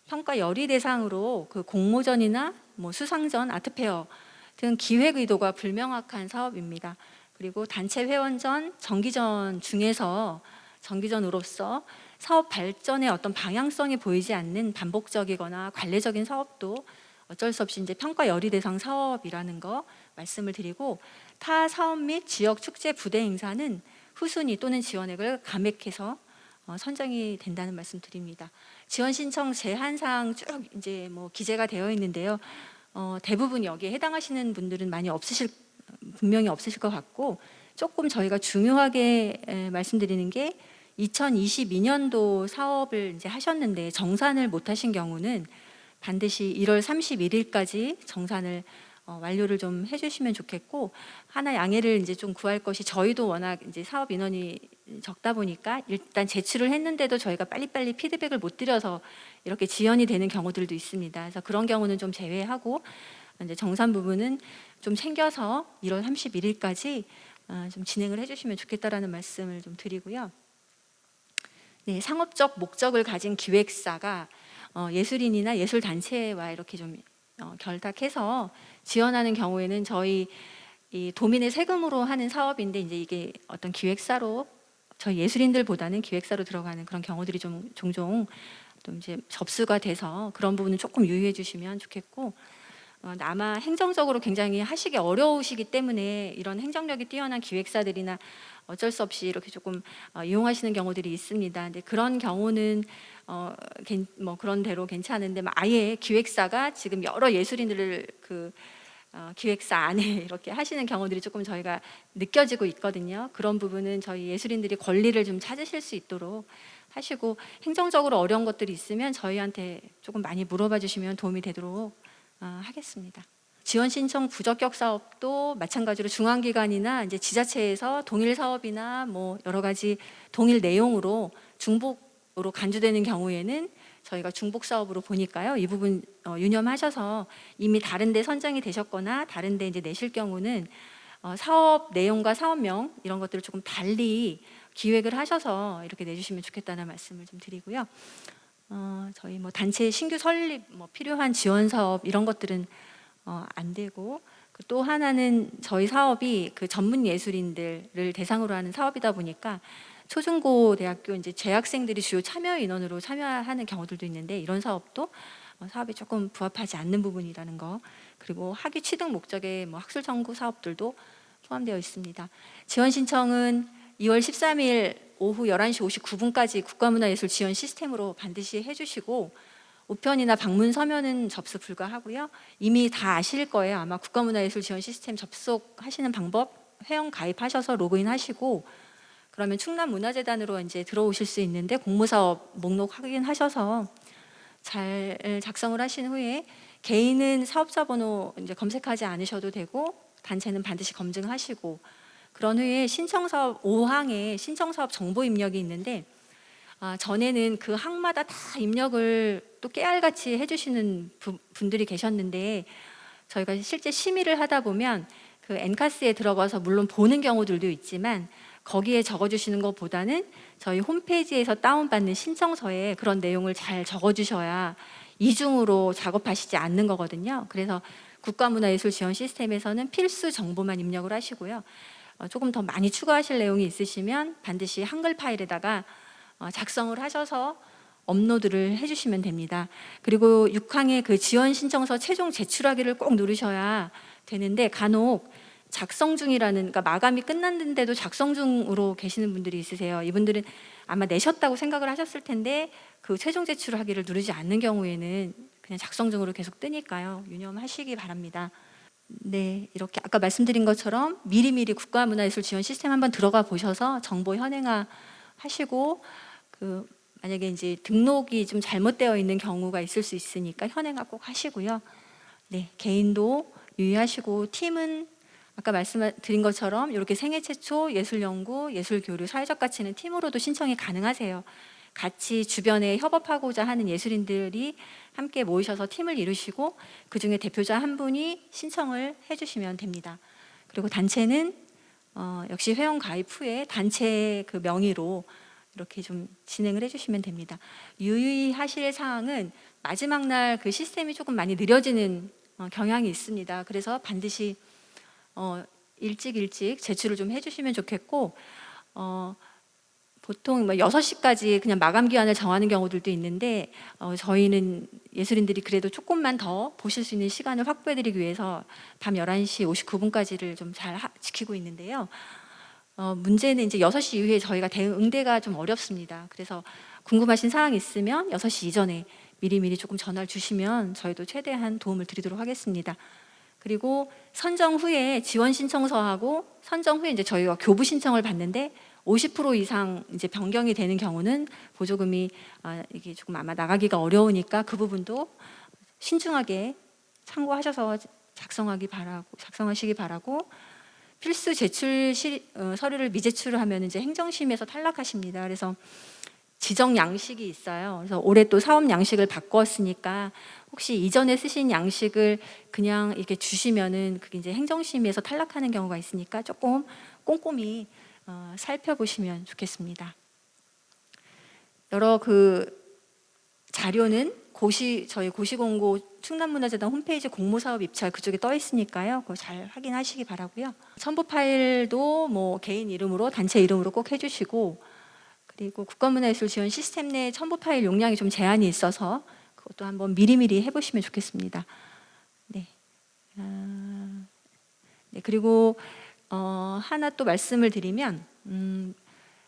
평가 열의 대상으로 그 공모전이나 뭐 수상전, 아트페어 등 기획 의도가 불명확한 사업입니다. 그리고 단체 회원전, 정기전 중에서 정기전으로서 사업 발전의 어떤 방향성이 보이지 않는 반복적이거나 관례적인 사업도 어쩔 수 없이 이제 평가 열의 대상 사업이라는 거 말씀을 드리고 타 사업 및 지역 축제 부대 행사는 후순위 또는 지원액을 감액해서 선정이 된다는 말씀 드립니다. 지원 신청 제한 사항 쭉 이제 뭐 기재가 되어 있는데요. 대부분 여기에 해당하시는 분들은 분명히 없으실 것 같고 조금 저희가 중요하게 말씀드리는 게 2022년도 사업을 이제 하셨는데 정산을 못 하신 경우는 반드시 1월 31일까지 정산을 완료를 좀 해주시면 좋겠고 하나 양해를 이제 좀 구할 것이 저희도 워낙 이제 사업 인원이 적다 보니까 일단 제출을 했는데도 저희가 빨리빨리 피드백을 못 드려서 이렇게 지연이 되는 경우들도 있습니다. 그래서 그런 경우는 좀 제외하고 이제 정산 부분은 좀 챙겨서 1월 31일까지 좀 진행을 해주시면 좋겠다라는 말씀을 좀 드리고요. 네, 상업적 목적을 가진 기획사가 예술인이나 예술단체와 이렇게 좀 결탁해서 지원하는 경우에는 저희 이 도민의 세금으로 하는 사업인데 이제 이게 어떤 기획사로 저희 예술인들보다는 기획사로 들어가는 그런 경우들이 좀 종종 좀 이제 접수가 돼서 그런 부분은 조금 유의해 주시면 좋겠고 아마 행정적으로 굉장히 하시기 어려우시기 때문에 이런 행정력이 뛰어난 기획사들이나 어쩔 수 없이 이렇게 조금 이용하시는 경우들이 있습니다. 근데 그런 경우는 뭐 그런 대로 괜찮은데 아예 기획사가 지금 여러 예술인들을 그 기획사 안에 이렇게 하시는 경우들이 조금 저희가 느껴지고 있거든요. 그런 부분은 저희 예술인들이 권리를 좀 찾으실 수 있도록 하시고 행정적으로 어려운 것들이 있으면 저희한테 조금 많이 물어봐 주시면 도움이 되도록 하겠습니다. 지원 신청 부적격 사업도 마찬가지로 중앙기관이나 이제 지자체에서 동일 사업이나 뭐 여러 가지 동일 내용으로 중복으로 간주되는 경우에는 저희가 중복 사업으로 보니까요. 이 부분 유념하셔서 이미 다른데 선정이 되셨거나 다른데 이제 내실 경우는 사업 내용과 사업명 이런 것들을 조금 달리 기획을 하셔서 이렇게 내주시면 좋겠다는 말씀을 좀 드리고요. 저희 뭐 단체 신규 설립 뭐 필요한 지원 사업 이런 것들은 안 되고 또 하나는 저희 사업이 그 전문 예술인들을 대상으로 하는 사업이다 보니까 초중고 대학교 이제 재학생들이 주요 참여 인원으로 참여하는 경우들도 있는데 이런 사업도 사업이 조금 부합하지 않는 부분이라는 거 그리고 학위 취득 목적의 뭐 학술 청구 사업들도 포함되어 있습니다. 지원 신청은 2월 13일 오후 11시 59분까지 국가문화예술 지원 시스템으로 반드시 해주시고, 우편이나 방문 서면은 접수 불가하고요. 이미 다 아실 거예요. 아마 국가문화예술 지원 시스템 접속하시는 방법, 회원 가입하셔서 로그인 하시고, 그러면 충남문화재단으로 이제 들어오실 수 있는데 공모사업 목록 확인하셔서 잘 작성을 하신 후에, 개인은 사업자 번호 이제 검색하지 않으셔도 되고 단체는 반드시 검증하시고, 그런 후에 신청사업 5항에 신청사업 정보 입력이 있는데, 전에는 그 항마다 다 입력을 또 깨알같이 해주시는 분들이 계셨는데, 저희가 실제 심의를 하다 보면 그 엔카스에 들어가서 물론 보는 경우들도 있지만, 거기에 적어주시는 것보다는 저희 홈페이지에서 다운받는 신청서에 그런 내용을 잘 적어주셔야 이중으로 작업하시지 않는 거거든요. 그래서 국가문화예술 지원 시스템에서는 필수 정보만 입력을 하시고요. 조금 더 많이 추가하실 내용이 있으시면 반드시 한글 파일에다가 작성을 하셔서 업로드를 해주시면 됩니다. 그리고 6항의 그 지원 신청서 최종 제출하기를 꼭 누르셔야 되는데, 간혹 작성 중이라는, 그러니까 마감이 끝났는데도 작성 중으로 계시는 분들이 있으세요. 이분들은 아마 내셨다고 생각을 하셨을 텐데 그 최종 제출하기를 누르지 않는 경우에는 그냥 작성 중으로 계속 뜨니까요. 유념하시기 바랍니다. 네, 이렇게 아까 말씀드린 것처럼 미리미리 국가문화예술 지원 시스템 한번 들어가 보셔서 정보 현행화 하시고, 그 만약에 이제 등록이 좀 잘못되어 있는 경우가 있을 수 있으니까 현행화 꼭 하시고요. 네, 개인도 유의하시고, 팀은 아까 말씀드린 것처럼 이렇게 생애 최초 예술연구, 예술교류, 사회적 가치는 팀으로도 신청이 가능하세요. 같이 주변에 협업하고자 하는 예술인들이 함께 모이셔서 팀을 이루시고, 그중에 대표자 한 분이 신청을 해주시면 됩니다. 그리고 단체는 역시 회원 가입 후에 단체 그 명의로 이렇게 좀 진행을 해주시면 됩니다. 유의하실 사항은 마지막 날 그 시스템이 조금 많이 느려지는 경향이 있습니다. 그래서 반드시 일찍 제출을 좀 해주시면 좋겠고, 보통 6시까지 그냥 마감 기한을 정하는 경우들도 있는데, 저희는 예술인들이 그래도 조금만 더 보실 수 있는 시간을 확보해드리기 위해서 밤 11시 59분까지를 좀 잘 지키고 있는데요. 문제는 이제 6시 이후에 저희가 응대가 좀 어렵습니다. 그래서 궁금하신 사항 있으면 6시 이전에 미리미리 조금 전화를 주시면 저희도 최대한 도움을 드리도록 하겠습니다. 그리고 선정 후에 지원 신청서하고 선정 후에 이제 저희가 교부 신청을 받는데 50% 이상 이제 변경이 되는 경우는 보조금이 이게 조금 아마 나가기가 어려우니까 그 부분도 신중하게 참고하셔서 작성하시기 바라고, 필수 제출 서류를 미제출을 하면 이제 행정심에서 탈락하십니다. 그래서 지정 양식이 있어요. 그래서 올해 또 사업 양식을 바꾸었으니까 혹시 이전에 쓰신 양식을 그냥 이렇게 주시면은 그게 이제 행정심의에서 탈락하는 경우가 있으니까 조금 꼼꼼히 살펴보시면 좋겠습니다. 여러 그 자료는 저희 고시공고 충남문화재단 홈페이지 공모사업 입찰 그쪽에 떠 있으니까요. 그거 잘 확인하시기 바라고요. 첨부 파일도 뭐 개인 이름으로, 단체 이름으로 꼭 해주시고, 그리고 국가문화예술 지원 시스템 내 첨부 파일 용량이 좀 제한이 있어서 그것도 한번 미리미리 해보시면 좋겠습니다. 네. 네, 그리고 하나 또 말씀을 드리면,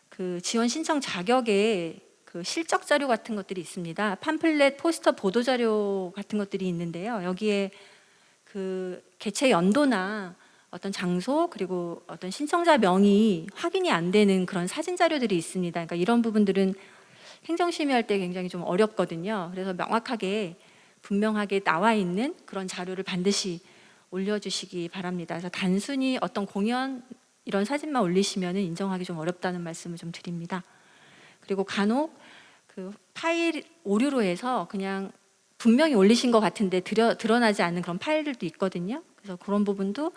그 지원 신청 자격에 그 실적 자료 같은 것들이 있습니다. 팜플렛, 포스터, 보도 자료 같은 것들이 있는데요. 여기에 그 개최 연도나 어떤 장소, 그리고 어떤 신청자 명이 확인이 안 되는 그런 사진 자료들이 있습니다. 그러니까 이런 부분들은 행정심의할 때 굉장히 좀 어렵거든요. 그래서 명확하게 분명하게 나와 있는 그런 자료를 반드시 올려주시기 바랍니다. 그래서 단순히 어떤 공연 이런 사진만 올리시면 인정하기 좀 어렵다는 말씀을 좀 드립니다. 그리고 간혹 그 파일 오류로 해서 그냥 분명히 올리신 것 같은데 드러나지 않는 그런 파일들도 있거든요. 그래서 그런 부분도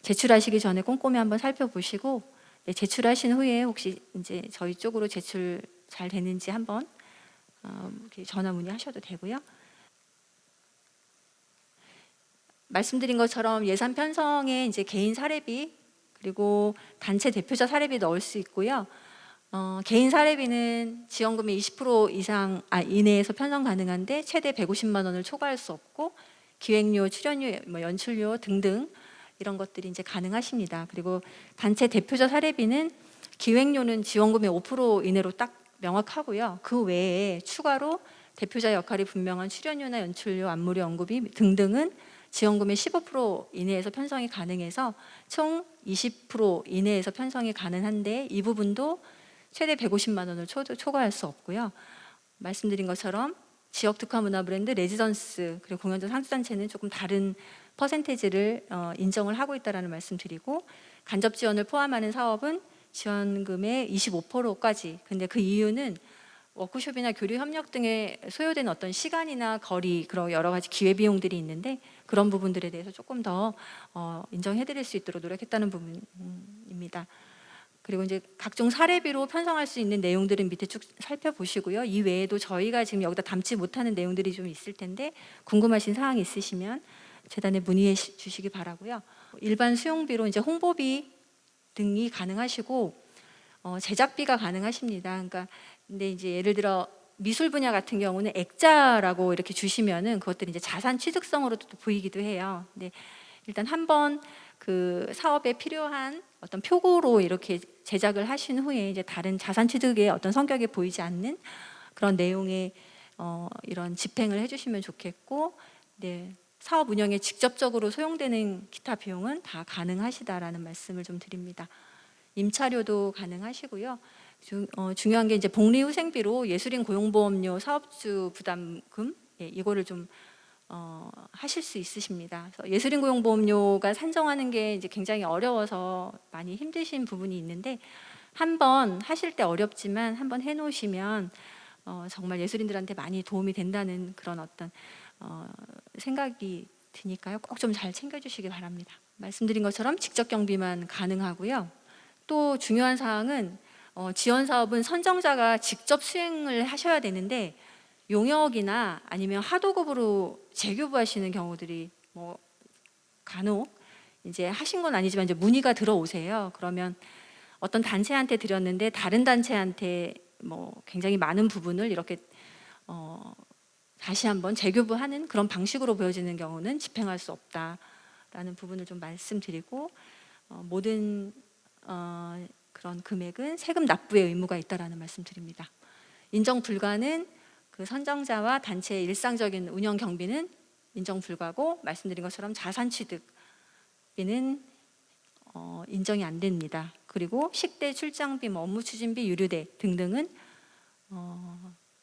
제출하시기 전에 꼼꼼히 한번 살펴보시고, 네, 제출하신 후에 혹시 이제 저희 쪽으로 제출 잘 되는지 한번 이렇게 전화 문의하셔도 되고요. 말씀드린 것처럼 예산 편성에 이제 개인 사례비 그리고 단체 대표자 사례비 넣을 수 있고요. 개인 사례비는 지원금의 20% 이상 이내에서 편성 가능한데 최대 150만 원을 초과할 수 없고, 기획료, 출연료, 뭐 연출료 등등 이런 것들이 이제 가능하십니다. 그리고 단체 대표자 사례비는 기획료는 지원금의 5% 이내로 딱 명확하고요. 그 외에 추가로 대표자 역할이 분명한 출연료나 연출료, 안무료, 언급비 등등은 지원금의 15% 이내에서 편성이 가능해서 총 20% 이내에서 편성이 가능한데 이 부분도 최대 150만 원을 초과할 수 없고요. 말씀드린 것처럼 지역 특화 문화 브랜드, 레지던스 그리고 공연장 상주단체는 조금 다른 퍼센테이지를 인정을 하고 있다라는 말씀드리고 간접 지원을 포함하는 사업은 지원금의 25%까지. 근데 그 이유는 워크숍이나 교류 협력 등에 소요된 어떤 시간이나 거리 그런 여러 가지 기회 비용들이 있는데 그런 부분들에 대해서 조금 더 인정해드릴 수 있도록 노력했다는 부분입니다. 그리고 이제 각종 사례비로 편성할 수 있는 내용들은 밑에 쭉 살펴보시고요. 이 외에도 저희가 지금 여기다 담지 못하는 내용들이 좀 있을 텐데 궁금하신 사항이 있으시면 재단에 문의해 주시기 바라고요. 일반 수용비로 이제 홍보비 등이 가능하시고 제작비가 가능하십니다. 그러니까 근데 이제 예를 들어 미술 분야 같은 경우는 액자라고 이렇게 주시면은 그것들이 이제 자산 취득성으로도 또 보이기도 해요. 근데 일단 한번 그 사업에 필요한 어떤 표고로 이렇게 제작을 하신 후에 이제 다른 자산 취득의 어떤 성격이 보이지 않는 그런 내용의 이런 집행을 해주시면 좋겠고, 네, 사업 운영에 직접적으로 소용되는 기타 비용은 다 가능하시다라는 말씀을 좀 드립니다. 임차료도 가능하시고요. 중요한 게 이제 복리후생비로 예술인 고용보험료 사업주 부담금 이거를 좀 하실 수 있으십니다. 그래서 예술인 고용보험료가 산정하는 게 이제 굉장히 어려워서 많이 힘드신 부분이 있는데 한번 하실 때 어렵지만 한번 해놓으시면 정말 예술인들한테 많이 도움이 된다는 그런 어떤 생각이 드니까요. 꼭 좀 잘 챙겨주시기 바랍니다. 말씀드린 것처럼 직접 경비만 가능하고요. 또 중요한 사항은 지원 사업은 선정자가 직접 수행을 하셔야 되는데 용역이나 아니면 하도급으로 재교부하시는 경우들이 뭐 간혹 이제 하신 건 아니지만 이제 문의가 들어오세요. 그러면 어떤 단체한테 드렸는데 다른 단체한테 뭐 굉장히 많은 부분을 이렇게 다시 한번 재교부하는 그런 방식으로 보여지는 경우는 집행할 수 없다라는 부분을 좀 말씀드리고 모든 그런 금액은 세금 납부의 의무가 있다라는 말씀드립니다. 인정 불가는 그 선정자와 단체의 일상적인 운영 경비는 인정 불가고 말씀드린 것처럼 자산 취득비는 인정이 안 됩니다. 그리고 식대, 출장비, 업무 추진비, 유류대 등등은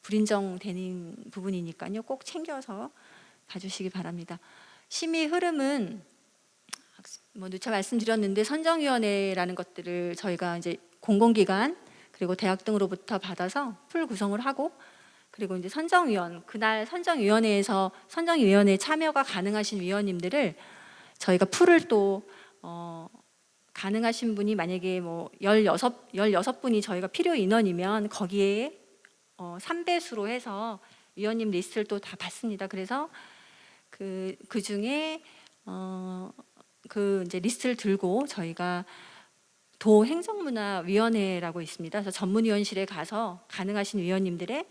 불인정되는 부분이니까요. 꼭 챙겨서 봐주시기 바랍니다. 심의 흐름은 뭐 누차 말씀드렸는데 선정위원회라는 것들을 저희가 이제 공공기관 그리고 대학 등으로부터 받아서 풀 구성을 하고 그리고 이제 그날 선정위원회에서 선정위원회 참여가 가능하신 위원님들을 저희가 풀을 또 가능하신 분이 만약에 뭐 16분이 저희가 필요 인원이면 거기에 3배수로 해서 위원님 리스트를 또 다 받습니다. 그래서 그 중에 그 이제 리스트를 들고 저희가 도행정문화위원회라고 있습니다. 그래서 전문위원실에 가서 가능하신 위원님들의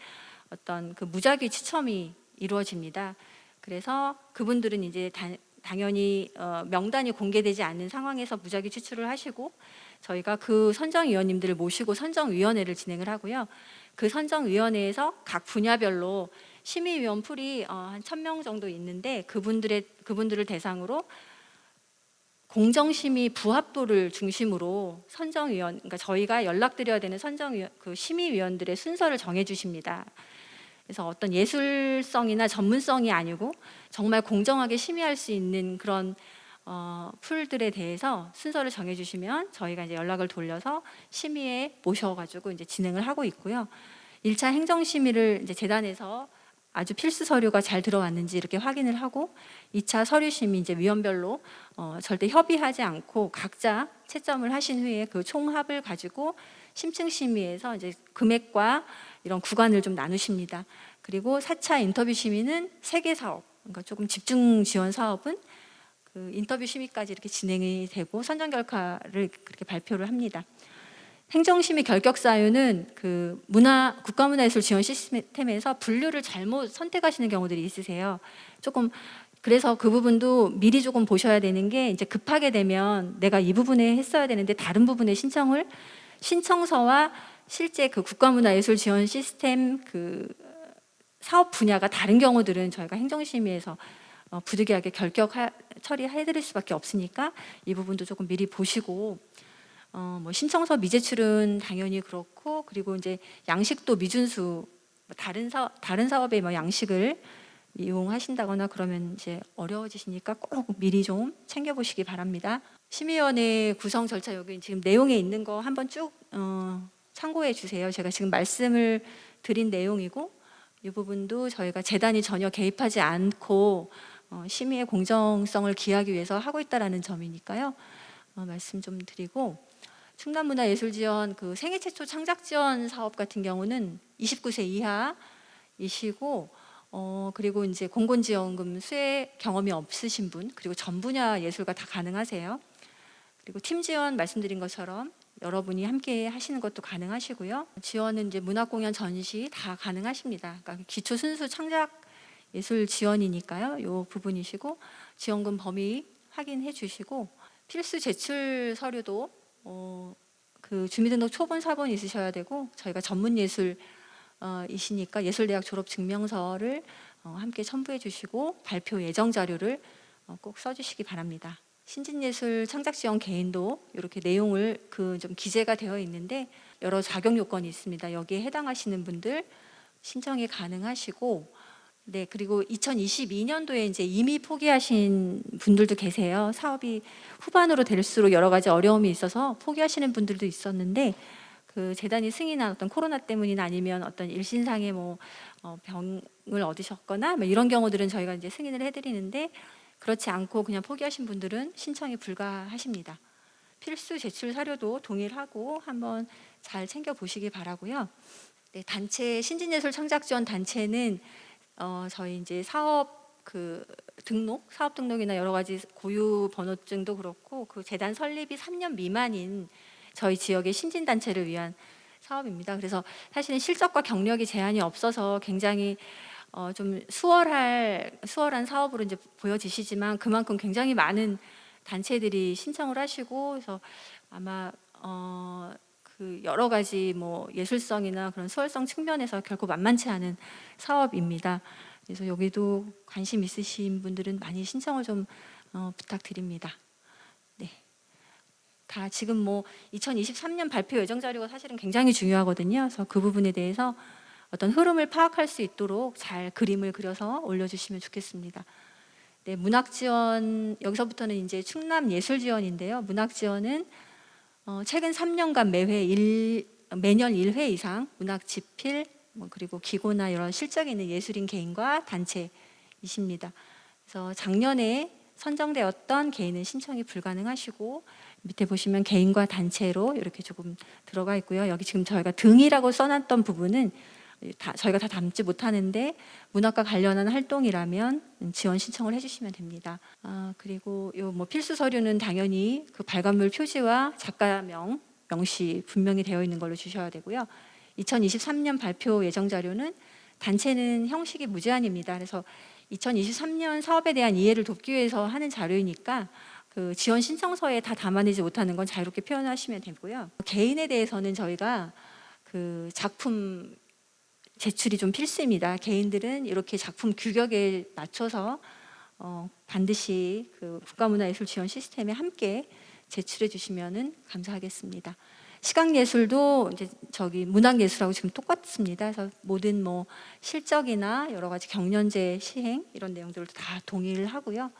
어떤 그 무작위 추첨이 이루어집니다. 그래서 그분들은 이제 당연히 명단이 공개되지 않는 상황에서 무작위 추출을 하시고 저희가 그 선정위원님들을 모시고 선정위원회를 진행을 하고요. 그 선정위원회에서 각 분야별로 심의위원 풀이 한 1000명 정도 있는데 그분들을 대상으로 공정심의 부합도를 중심으로 선정위원, 그러니까 저희가 연락드려야 되는 그 심의위원들의 순서를 정해주십니다. 그래서 어떤 예술성이나 전문성이 아니고 정말 공정하게 심의할 수 있는 그런 풀들에 대해서 순서를 정해주시면 저희가 이제 연락을 돌려서 심의에 모셔가지고 이제 진행을 하고 있고요. 1차 행정심의를 이제 재단에서 아주 필수 서류가 잘 들어왔는지 이렇게 확인을 하고 2차 서류 심의 이제 위원별로 절대 협의하지 않고 각자 채점을 하신 후에 그 총합을 가지고 심층 심의에서 이제 금액과 이런 구간을 좀 나누십니다. 그리고 4차 인터뷰 심의는 3개 사업, 그러니까 조금 집중 지원 사업은 그 인터뷰 심의까지 이렇게 진행이 되고 선정 결과를 그렇게 발표를 합니다. 행정심의 결격 사유는 그 국가문화예술 지원 시스템에서 분류를 잘못 선택하시는 경우들이 있으세요. 조금 그래서 그 부분도 미리 조금 보셔야 되는 게 이제 급하게 되면 내가 이 부분에 했어야 되는데 다른 부분에 신청을 신청서와 실제 그 국가문화예술 지원 시스템 그 사업 분야가 다른 경우들은 저희가 행정심의에서 부득이하게 처리해드릴 수밖에 없으니까 이 부분도 조금 미리 보시고, 뭐 신청서 미제출은 당연히 그렇고, 그리고 이제 양식도 미준수, 다른 사업의 뭐 양식을 이용하신다거나 그러면 이제 어려워지시니까 꼭 미리 좀 챙겨보시기 바랍니다. 심의위원회 구성 절차 여기 지금 내용에 있는 거 한번 쭉 참고해 주세요. 제가 지금 말씀을 드린 내용이고, 이 부분도 저희가 재단이 전혀 개입하지 않고 심의의 공정성을 기하기 위해서 하고 있다라는 점이니까요. 말씀 좀 드리고, 충남문화예술지원 그 생애 최초 창작 지원 사업 같은 경우는 29세 이하이시고, 그리고 이제 공곤지원금 수혜 경험이 없으신 분, 그리고 전 분야 예술가 다 가능하세요. 그리고 팀 지원 말씀드린 것처럼 여러분이 함께 하시는 것도 가능하시고요. 지원은 이제 문학 공연 전시 다 가능하십니다. 그러니까 기초 순수 창작 예술 지원이니까요. 이 부분이시고, 지원금 범위 확인해 주시고, 필수 제출 서류도 그 주민등록 초본 사본 있으셔야 되고, 저희가 전문 예술 이시니까 예술대학 졸업 증명서를 함께 첨부해 주시고, 발표 예정 자료를 꼭 써주시기 바랍니다. 신진예술 창작지원 개인도 이렇게 내용을 좀 기재가 되어 있는데 여러 자격 요건이 있습니다. 여기에 해당하시는 분들 신청이 가능하시고, 네, 그리고 2022년도에 이제 이미 포기하신 분들도 계세요. 사업이 후반으로 될수록 여러 가지 어려움이 있어서 포기하시는 분들도 있었는데, 그 재단이 승인한 어떤 코로나 때문이나 아니면 어떤 일신상의 뭐 병을 얻으셨거나 뭐 이런 경우들은 저희가 이제 승인을 해드리는데, 그렇지 않고 그냥 포기하신 분들은 신청이 불가하십니다. 필수 제출 사료도 동일하고 한번 잘 챙겨 보시기 바라고요. 네, 단체 신진예술 창작지원 단체는 저희 이제 사업 사업 등록이나 여러 가지 고유 번호증도 그렇고, 그 재단 설립이 3년 미만인 저희 지역의 신진 단체를 위한 사업입니다. 그래서 사실은 실적과 경력이 제한이 없어서 굉장히 좀 수월한 사업으로 이제 보여지시지만, 그만큼 굉장히 많은 단체들이 신청을 하시고, 그래서 아마 그 여러 가지 뭐 예술성이나 그런 수월성 측면에서 결코 만만치 않은 사업입니다. 그래서 여기도 관심 있으신 분들은 많이 신청을 좀 부탁드립니다. 네. 다 지금 뭐 2023년 발표 예정 자료가 사실은 굉장히 중요하거든요. 그래서 그 부분에 대해서 어떤 흐름을 파악할 수 있도록 잘 그림을 그려서 올려주시면 좋겠습니다. 네, 문학지원 여기서부터는 이제 충남예술지원인데요. 문학지원은 최근 3년간 매년 1회 이상 문학 집필, 그리고 기고나 이런 실적이 있는 예술인 개인과 단체이십니다. 그래서 작년에 선정되었던 개인은 신청이 불가능하시고, 밑에 보시면 개인과 단체로 이렇게 조금 들어가 있고요. 여기 지금 저희가 등이라고 써놨던 부분은 저희가 다 담지 못하는데, 문학과 관련한 활동이라면 지원 신청을 해주시면 됩니다. 그리고 요 뭐 필수 서류는 당연히 그 발간물 표지와 작가명 명시 분명히 되어 있는 걸로 주셔야 되고요. 2023년 발표 예정 자료는 단체는 형식이 무제한입니다. 그래서 2023년 사업에 대한 이해를 돕기 위해서 하는 자료이니까 그 지원 신청서에 다 담아내지 못하는 건 자유롭게 표현하시면 되고요. 개인에 대해서는 저희가 그 작품 제출이 좀 필수입니다. 개인들은 이렇게 작품 규격에 맞춰서 반드시 그 국가문화예술 지원 시스템에 함께 제출해 주시면은 감사하겠습니다. 시각예술도 이제 문학예술하고 지금 똑같습니다. 그래서 모든 뭐 실적이나 여러 가지 경연제 시행 이런 내용들도 다 동일하고요.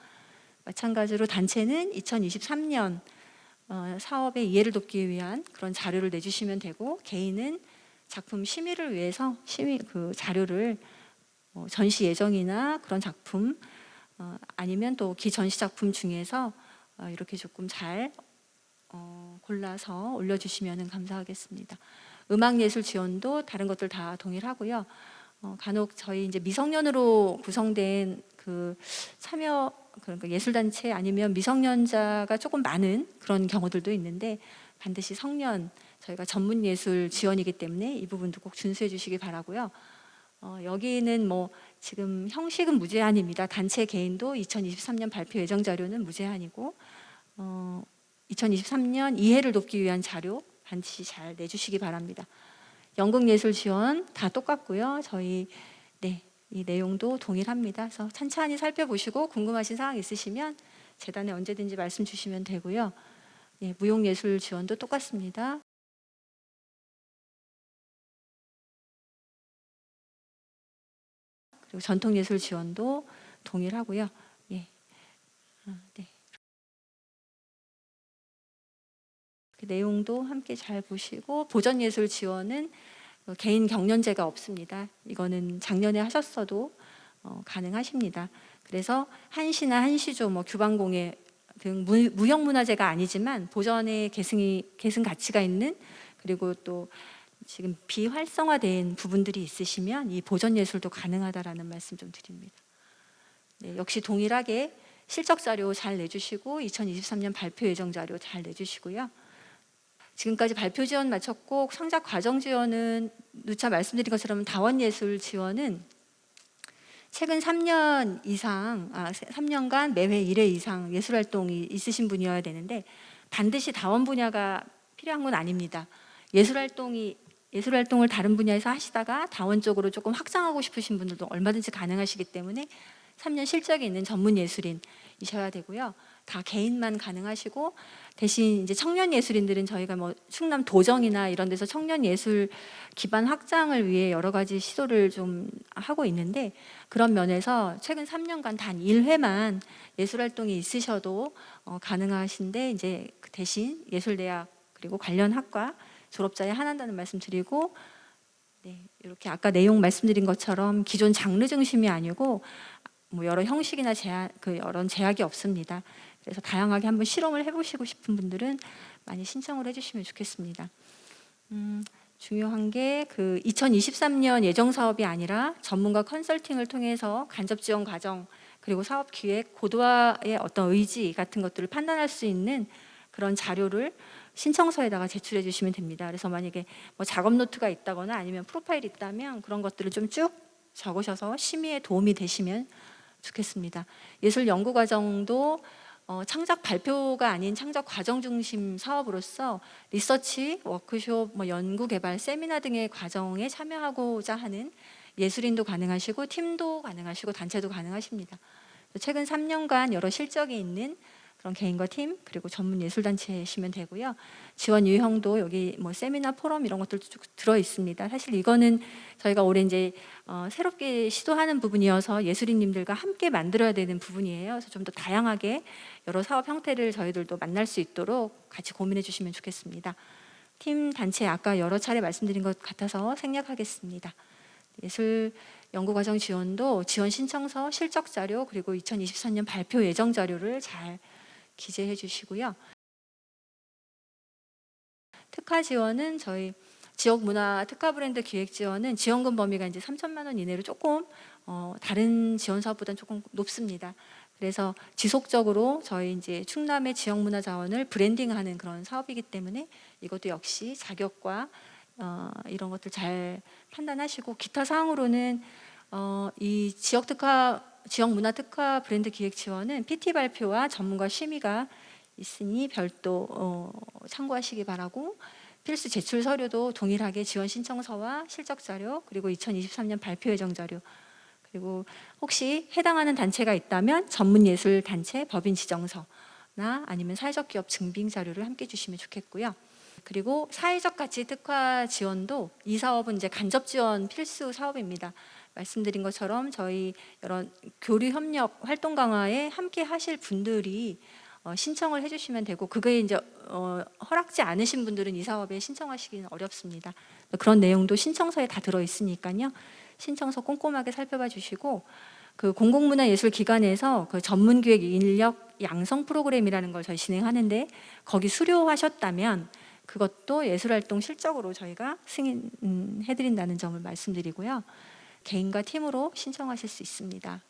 마찬가지로 단체는 2023년 사업의 이해를 돕기 위한 그런 자료를 내주시면 되고, 개인은 작품 심의를 위해서 그 자료를 전시 예정이나 그런 작품 아니면 또 기전시 작품 중에서 이렇게 조금 잘 골라서 올려주시면 감사하겠습니다. 음악예술 지원도 다른 것들 다 동일하고요. 간혹 저희 이제 미성년으로 구성된 그 참여 그러니까 예술단체 아니면 미성년자가 조금 많은 그런 경우들도 있는데, 반드시 성년 저희가 전문 예술 지원이기 때문에 이 부분도 꼭 준수해 주시기 바라고요. 여기는 뭐 지금 형식은 무제한입니다. 단체 개인도 2023년 발표 예정 자료는 무제한이고, 2023년 이해를 돕기 위한 자료 반드시 잘 내주시기 바랍니다. 연극예술 지원 다 똑같고요. 저희 이 내용도 동일합니다. 그래서 찬찬히 살펴보시고 궁금하신 사항 있으시면 재단에 언제든지 말씀 주시면 되고요. 무용예술 지원도 똑같습니다. 그리고 전통예술 지원도 동일하고요. 네. 그 내용도 함께 잘 보시고 보전예술 지원은 개인 경련제가 없습니다. 이거는 작년에 하셨어도 가능하십니다. 그래서 한시나 한시조, 규방공예 등 무형문화재가 아니지만 보전의 계승 가치가 있는, 그리고 또 지금 비활성화된 부분들이 있으시면 이 보전예술도 가능하다라는 말씀 좀 드립니다. 네, 역시 동일하게 실적 자료 잘 내주시고 2023년 발표 예정 자료 잘 내주시고요. 지금까지 발표 지원 마쳤고 창작 과정 지원은 누차 말씀드린 것처럼 다원예술 지원은 최근 3년 이상, 3년간 매회 1회 이상 예술활동이 있으신 분이어야 되는데 반드시 다원 분야가 필요한 건 아닙니다. 예술활동을 다른 분야에서 하시다가 다원 쪽으로 조금 확장하고 싶으신 분들도 얼마든지 가능하시기 때문에 3년 실적이 있는 전문 예술인이셔야 되고요. 다 개인만 가능하시고, 대신 이제 청년 예술인들은 저희가 충남 도정이나 이런 데서 청년 예술 기반 확장을 위해 여러 가지 시도를 좀 하고 있는데, 그런 면에서 최근 3년간 단 1회만 예술 활동이 있으셔도 가능하신데, 이제 대신 예술대학 그리고 관련 학과 졸업자에 한한다는 말씀 드리고, 이렇게 아까 내용 말씀드린 것처럼 기존 장르 중심이 아니고 여러 형식이나 여러 제약이 없습니다. 그래서 다양하게 한번 실험을 해보시고 싶은 분들은 많이 신청을 해주시면 좋겠습니다. 중요한 게 2023년 예정 사업이 아니라 전문가 컨설팅을 통해서 간접 지원 과정 그리고 사업 기획 고도화의 어떤 의지 같은 것들을 판단할 수 있는 그런 자료를 신청서에다가 제출해 주시면 됩니다. 그래서 만약에 작업 노트가 있다거나 아니면 프로파일이 있다면 그런 것들을 좀 쭉 적으셔서 심의에 도움이 되시면 좋겠습니다. 예술 연구 과정도 창작 발표가 아닌 창작 과정 중심 사업으로서 리서치, 워크숍, 연구 개발, 세미나 등의 과정에 참여하고자 하는 예술인도 가능하시고 팀도 가능하시고 단체도 가능하십니다. 최근 3년간 여러 실적이 있는 그런 개인과 팀 그리고 전문 예술단체이시면 되고요. 지원 유형도 여기 세미나, 포럼 이런 것들도 쭉 들어 있습니다. 사실 이거는 저희가 올해 이제 새롭게 시도하는 부분이어서 예술인님들과 함께 만들어야 되는 부분이에요. 그래서 좀 더 다양하게 여러 사업 형태를 저희들도 만날 수 있도록 같이 고민해 주시면 좋겠습니다. 팀, 단체 아까 여러 차례 말씀드린 것 같아서 생략하겠습니다. 예술 연구과정 지원도 지원 신청서, 실적 자료 그리고 2023년 발표 예정 자료를 잘 기재해 주시고요. 특화 지원은 저희 지역 문화 특화 브랜드 기획 지원은 지원금 범위가 이제 3천만 원 이내로 조금 다른 지원 사업보다는 조금 높습니다. 그래서 지속적으로 저희 이제 충남의 지역 문화 자원을 브랜딩하는 그런 사업이기 때문에 이것도 역시 자격과 이런 것들 잘 판단하시고, 기타 사항으로는 이 지역 문화 특화 브랜드 기획 지원은 PT 발표와 전문가 심의가 있으니 별도 참고하시기 바라고, 필수 제출 서류도 동일하게 지원 신청서와 실적 자료 그리고 2023년 발표 예정 자료, 그리고 혹시 해당하는 단체가 있다면 전문 예술 단체 법인 지정서나 아니면 사회적 기업 증빙 자료를 함께 주시면 좋겠고요. 그리고 사회적 가치 특화 지원도 이 사업은 이제 간접 지원 필수 사업입니다. 말씀드린 것처럼 저희 여러 교류 협력 활동 강화에 함께 하실 분들이 신청을 해주시면 되고, 그게 이제 허락지 않으신 분들은 이 사업에 신청하시기는 어렵습니다. 그런 내용도 신청서에 다 들어 있으니까요. 신청서 꼼꼼하게 살펴봐 주시고, 공공문화예술기관에서 전문기획 인력 양성 프로그램이라는 걸 저희 진행하는데 거기 수료하셨다면 그것도 예술활동 실적으로 저희가 승인해드린다는 점을 말씀드리고요. 개인과 팀으로 신청하실 수 있습니다.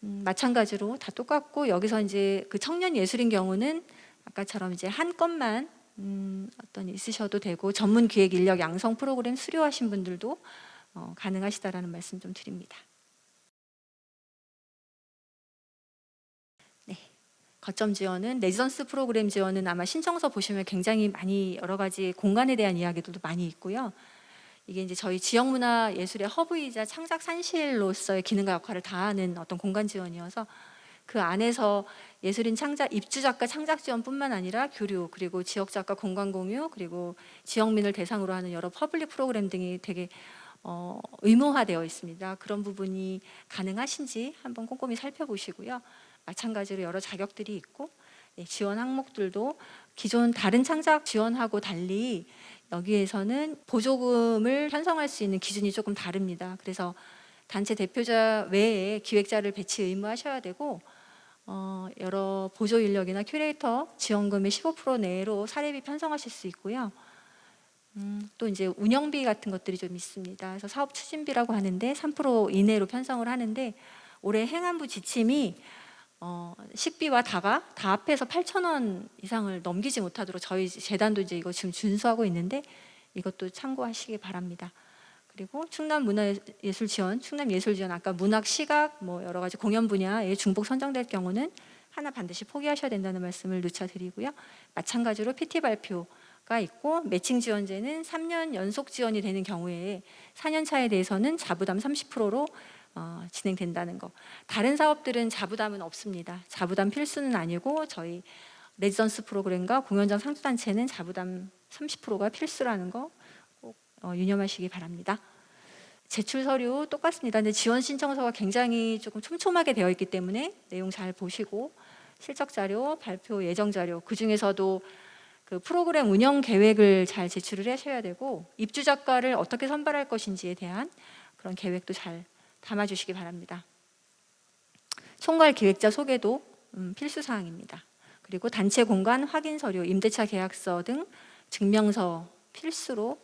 마찬가지로 다 똑같고, 여기서 이제 청년 예술인 경우는 아까처럼 이제 한 건만 어떤 있으셔도 되고, 전문 기획 인력 양성 프로그램 수료하신 분들도 가능하시다라는 말씀 좀 드립니다. 거점 지원은 레지던스 프로그램 지원은 아마 신청서 보시면 굉장히 많이 여러 가지 공간에 대한 이야기들도 많이 있고요. 이게 이제 저희 지역문화예술의 허브이자 창작 산실로서의 기능과 역할을 다하는 어떤 공간 지원이어서 그 안에서 예술인 창작, 입주 작가 창작 지원뿐만 아니라 교류, 그리고 지역 작가 공간 공유, 그리고 지역민을 대상으로 하는 여러 퍼블릭 프로그램 등이 되게 의무화되어 있습니다. 그런 부분이 가능하신지 한번 꼼꼼히 살펴보시고요. 마찬가지로 여러 자격들이 있고 지원 항목들도 기존 다른 창작 지원하고 달리 여기에서는 보조금을 편성할 수 있는 기준이 조금 다릅니다. 그래서 단체 대표자 외에 기획자를 배치 의무하셔야 되고 여러 보조 인력이나 큐레이터 지원금의 15% 내로 사례비 편성하실 수 있고요. 또 이제 운영비 같은 것들이 좀 있습니다. 그래서 사업 추진비라고 하는데 3% 이내로 편성을 하는데 올해 행안부 지침이 식비와 다 합해서 8,000원 이상을 넘기지 못하도록 저희 재단도 이제 이거 지금 준수하고 있는데 이것도 참고하시기 바랍니다. 그리고 충남 문화예술 지원, 충남 예술 지원 아까 문학, 시각 뭐 여러 가지 공연 분야에 중복 선정될 경우는 하나 반드시 포기하셔야 된다는 말씀을 누차 드리고요. 마찬가지로 PT 발표가 있고 매칭 지원제는 3년 연속 지원이 되는 경우에 4년 차에 대해서는 자부담 30%로 진행된다는 거. 다른 사업들은 자부담은 없습니다. 자부담 필수는 아니고 저희 레지던스 프로그램과 공연장 상주단체는 자부담 30%가 필수라는 거 꼭 유념하시기 바랍니다. 제출 서류 똑같습니다. 근데 지원 신청서가 굉장히 조금 촘촘하게 되어 있기 때문에 내용 잘 보시고 실적 자료, 발표 예정 자료 그 중에서도 그 프로그램 운영 계획을 잘 제출을 하셔야 되고 입주 작가를 어떻게 선발할 것인지에 대한 그런 계획도 잘 담아주시기 바랍니다. 총괄 기획자 소개도 필수 사항입니다. 그리고 단체 공간 확인 서류, 임대차 계약서 등 증명서 필수로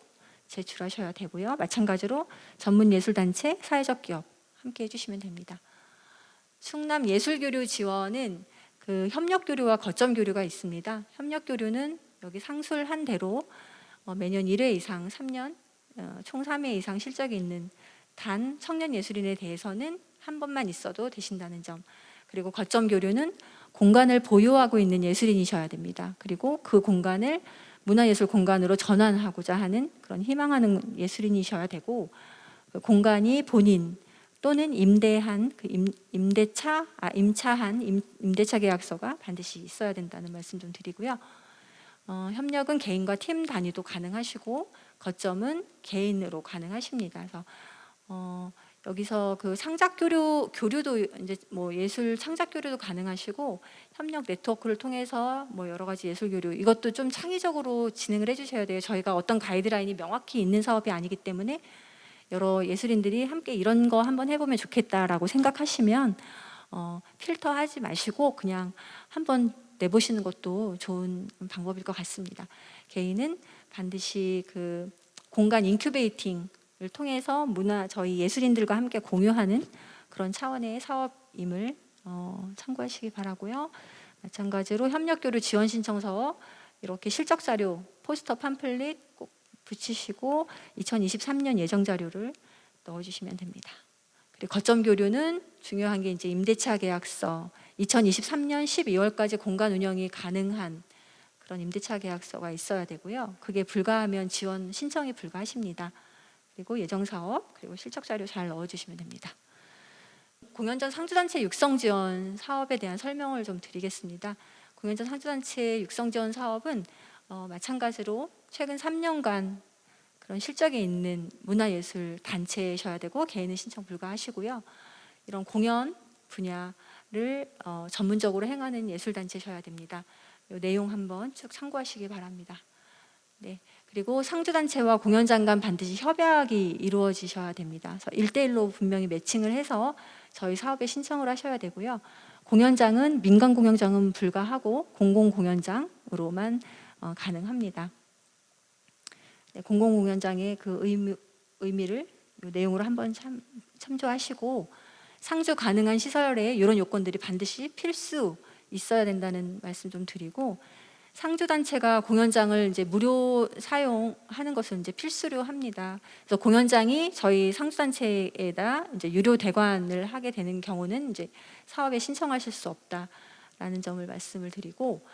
제출하셔야 되고요. 마찬가지로 전문 예술단체, 사회적 기업 함께 해주시면 됩니다. 충남 예술교류 지원은 그 협력교류와 거점교류가 있습니다. 협력교류는 여기 상술한 대로 매년 1회 이상 3년 총 3회 이상 실적이 있는 단 청년 예술인에 대해서는 한 번만 있어도 되신다는 점. 그리고 거점 교류는 공간을 보유하고 있는 예술인이셔야 됩니다. 그리고 그 공간을 문화예술 공간으로 전환하고자 하는 그런 희망하는 예술인이셔야 되고 그 공간이 본인 또는 임대한 그 임차한 임대차 계약서가 반드시 있어야 된다는 말씀 좀 드리고요. 협력은 개인과 팀 단위도 가능하시고 거점은 개인으로 가능하십니다. 그래서 여기서 그 창작 교류도 이제 뭐 예술 창작 교류도 가능하시고 협력 네트워크를 통해서 뭐 여러 가지 예술 교류 이것도 좀 창의적으로 진행을 해주셔야 돼요. 저희가 어떤 가이드라인이 명확히 있는 사업이 아니기 때문에 여러 예술인들이 함께 이런 거 한번 해보면 좋겠다라고 생각하시면 필터하지 마시고 그냥 한번 내보시는 것도 좋은 방법일 것 같습니다. 개인은 반드시 그 공간 인큐베이팅을 통해서 저희 예술인들과 함께 공유하는 그런 차원의 사업임을 참고하시기 바라고요. 마찬가지로 협력교류 지원 신청서 이렇게 실적 자료, 포스터 팜플릿 꼭 붙이시고 2023년 예정 자료를 넣어주시면 됩니다. 그리고 거점 교류는 중요한 게 이제 임대차 계약서 2023년 12월까지 공간 운영이 가능한 그런 임대차 계약서가 있어야 되고요. 그게 불가하면 지원 신청이 불가하십니다. 그리고 예정 사업 그리고 실적 자료 잘 넣어주시면 됩니다. 공연장 상주단체 육성 지원 사업에 대한 설명을 좀 드리겠습니다. 공연장 상주단체 육성 지원 사업은 마찬가지로 최근 3년간 그런 실적이 있는 문화예술 단체셔야 되고 개인은 신청 불가하시고요. 이런 공연 분야를 전문적으로 행하는 예술단체셔야 됩니다. 이 내용 한번 쭉 참고하시기 바랍니다. 네. 그리고 상주단체와 공연장 간 반드시 협약이 이루어지셔야 됩니다. 그래서 1대1로 분명히 매칭을 해서 저희 사업에 신청을 하셔야 되고요. 공연장은 민간 공연장은 불가하고 공공 공연장으로만 가능합니다. 네, 공공 공연장의 그 의미를 이 내용으로 한번 참조하시고 상주 가능한 시설에 이런 요건들이 반드시 필수 있어야 된다는 말씀 좀 드리고 상주 단체가 공연장을 이제 무료 사용하는 것을 이제 필수로 합니다. 그래서 공연장이 저희 상주 단체에다 이제 유료 대관을 하게 되는 경우는 이제 사업에 신청하실 수 없다. 라는 점을 말씀을 드리고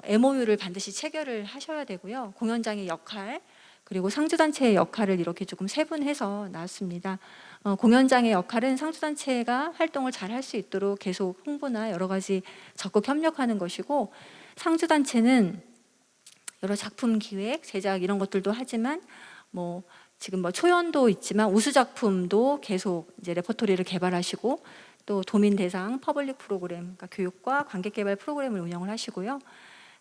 MOU를 반드시 체결을 하셔야 되고요. 공연장의 역할 그리고 상주단체의 역할을 이렇게 조금 세분해서 나왔습니다. 공연장의 역할은 상주단체가 활동을 잘 할 수 있도록 계속 홍보나 여러 가지 적극 협력하는 것이고, 상주단체는 여러 작품 기획, 제작 이런 것들도 하지만 지금 초연도 있지만 우수 작품도 계속 이제 레퍼토리를 개발하시고, 또 도민 대상 퍼블릭 프로그램, 그러니까 교육과 관객 개발 프로그램을 운영을 하시고요.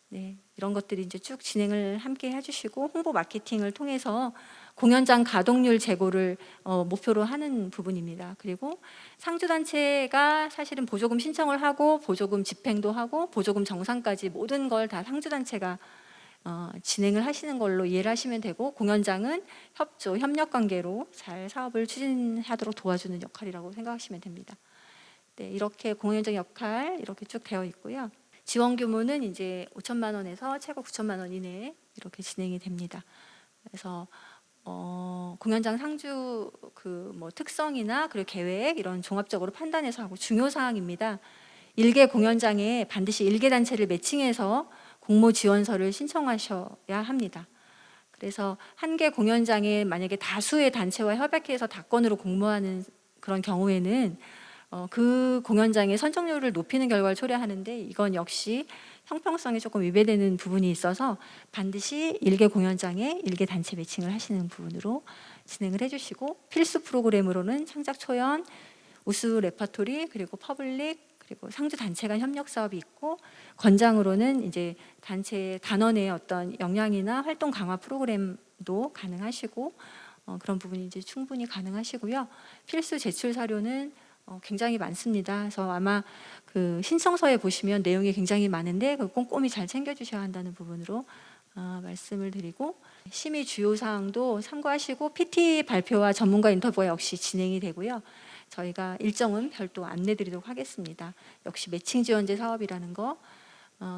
네, 이런 것들이 이제 쭉 진행을 함께 해주시고, 홍보 마케팅을 통해서 공연장 가동률 제고를 목표로 하는 부분입니다. 그리고 상주단체가 사실은 보조금 신청을 하고 보조금 집행도 하고 보조금 정산까지 모든 걸 다 상주단체가 진행을 하시는 걸로 이해를 하시면 되고, 공연장은 협조, 협력 관계로 잘 사업을 추진하도록 도와주는 역할이라고 생각하시면 됩니다. 네, 이렇게 공연장 역할 이렇게 쭉 되어 있고요. 지원 규모는 이제 5천만 원에서 최고 9천만 원 이내에 이렇게 진행이 됩니다. 그래서 공연장 상주 특성이나 그리고 계획 이런 종합적으로 판단해서 하고, 중요 사항입니다. 일개 공연장에 반드시 일개 단체를 매칭해서 공모 지원서를 신청하셔야 합니다. 그래서 한 개 공연장에 만약에 다수의 단체와 협약해서 다건으로 공모하는 그런 경우에는 그 공연장의 선정률을 높이는 결과를 초래하는데, 이건 역시 형평성에 조금 위배되는 부분이 있어서 반드시 일개 공연장에 일개 단체 매칭을 하시는 부분으로 진행을 해주시고, 필수 프로그램으로는 창작 초연, 우수 레퍼토리, 그리고 퍼블릭, 그리고 상주 단체 간 협력 사업이 있고, 권장으로는 이제 단체 단원의 어떤 역량이나 활동 강화 프로그램도 가능하시고, 그런 부분이 이제 충분히 가능하시고요. 필수 제출 사료는 굉장히 많습니다. 그래서 아마 그 신청서에 보시면 내용이 굉장히 많은데 꼼꼼히 잘 챙겨주셔야 한다는 부분으로 말씀을 드리고, 심의 주요 사항도 참고하시고 PT 발표와 전문가 인터뷰가 역시 진행이 되고요. 저희가 일정은 별도 안내드리도록 하겠습니다. 역시 매칭 지원제 사업이라는 거,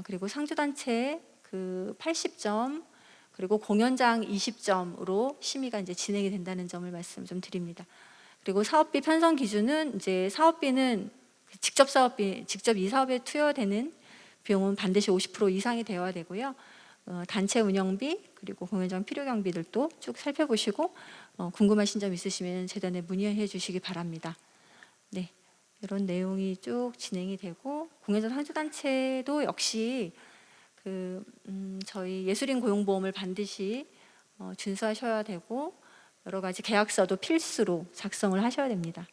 그리고 상주단체 80점, 그리고 공연장 20점으로 심의가 이제 진행이 된다는 점을 말씀 좀 드립니다. 그리고 사업비 편성 기준은 이제 사업비는 직접 이 사업에 투여되는 비용은 반드시 50% 이상이 되어야 되고요. 단체 운영비 그리고 공연장 필요 경비들도 쭉 살펴보시고 궁금하신 점 있으시면 재단에 문의해 주시기 바랍니다. 네, 이런 내용이 쭉 진행이 되고, 공연장 상주단체도 역시 저희 예술인 고용보험을 반드시 준수하셔야 되고, 여러 가지 계약서도 필수로 작성을 하셔야 됩니다.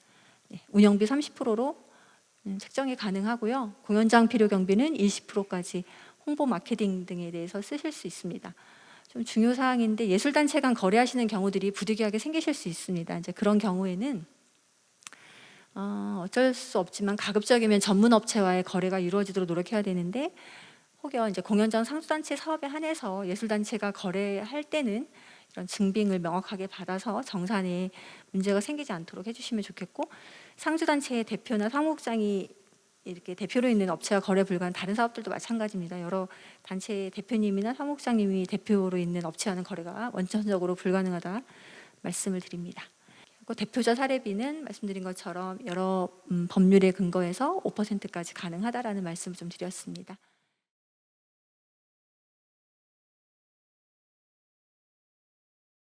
네, 운영비 30%로 책정이 가능하고요. 공연장 필요 경비는 20%까지 홍보 마케팅 등에 대해서 쓰실 수 있습니다. 좀 중요 사항인데, 예술단체 간 거래하시는 경우들이 부득이하게 생기실 수 있습니다. 이제 그런 경우에는 어쩔 수 없지만 가급적이면 전문 업체와의 거래가 이루어지도록 노력해야 되는데, 혹여 이제 공연장 상주단체 사업에 한해서 예술단체가 거래할 때는 이런 증빙을 명확하게 받아서 정산에 문제가 생기지 않도록 해주시면 좋겠고, 상주단체의 대표나 사무국장이 이렇게 대표로 있는 업체와 거래 불가한 다른 사업들도 마찬가지입니다. 여러 단체의 대표님이나 사무국장님이 대표로 있는 업체와는 거래가 원천적으로 불가능하다 말씀을 드립니다. 그리고 대표자 사례비는 말씀드린 것처럼 여러 법률에 근거해서 5%까지 가능하다라는 말씀을 좀 드렸습니다.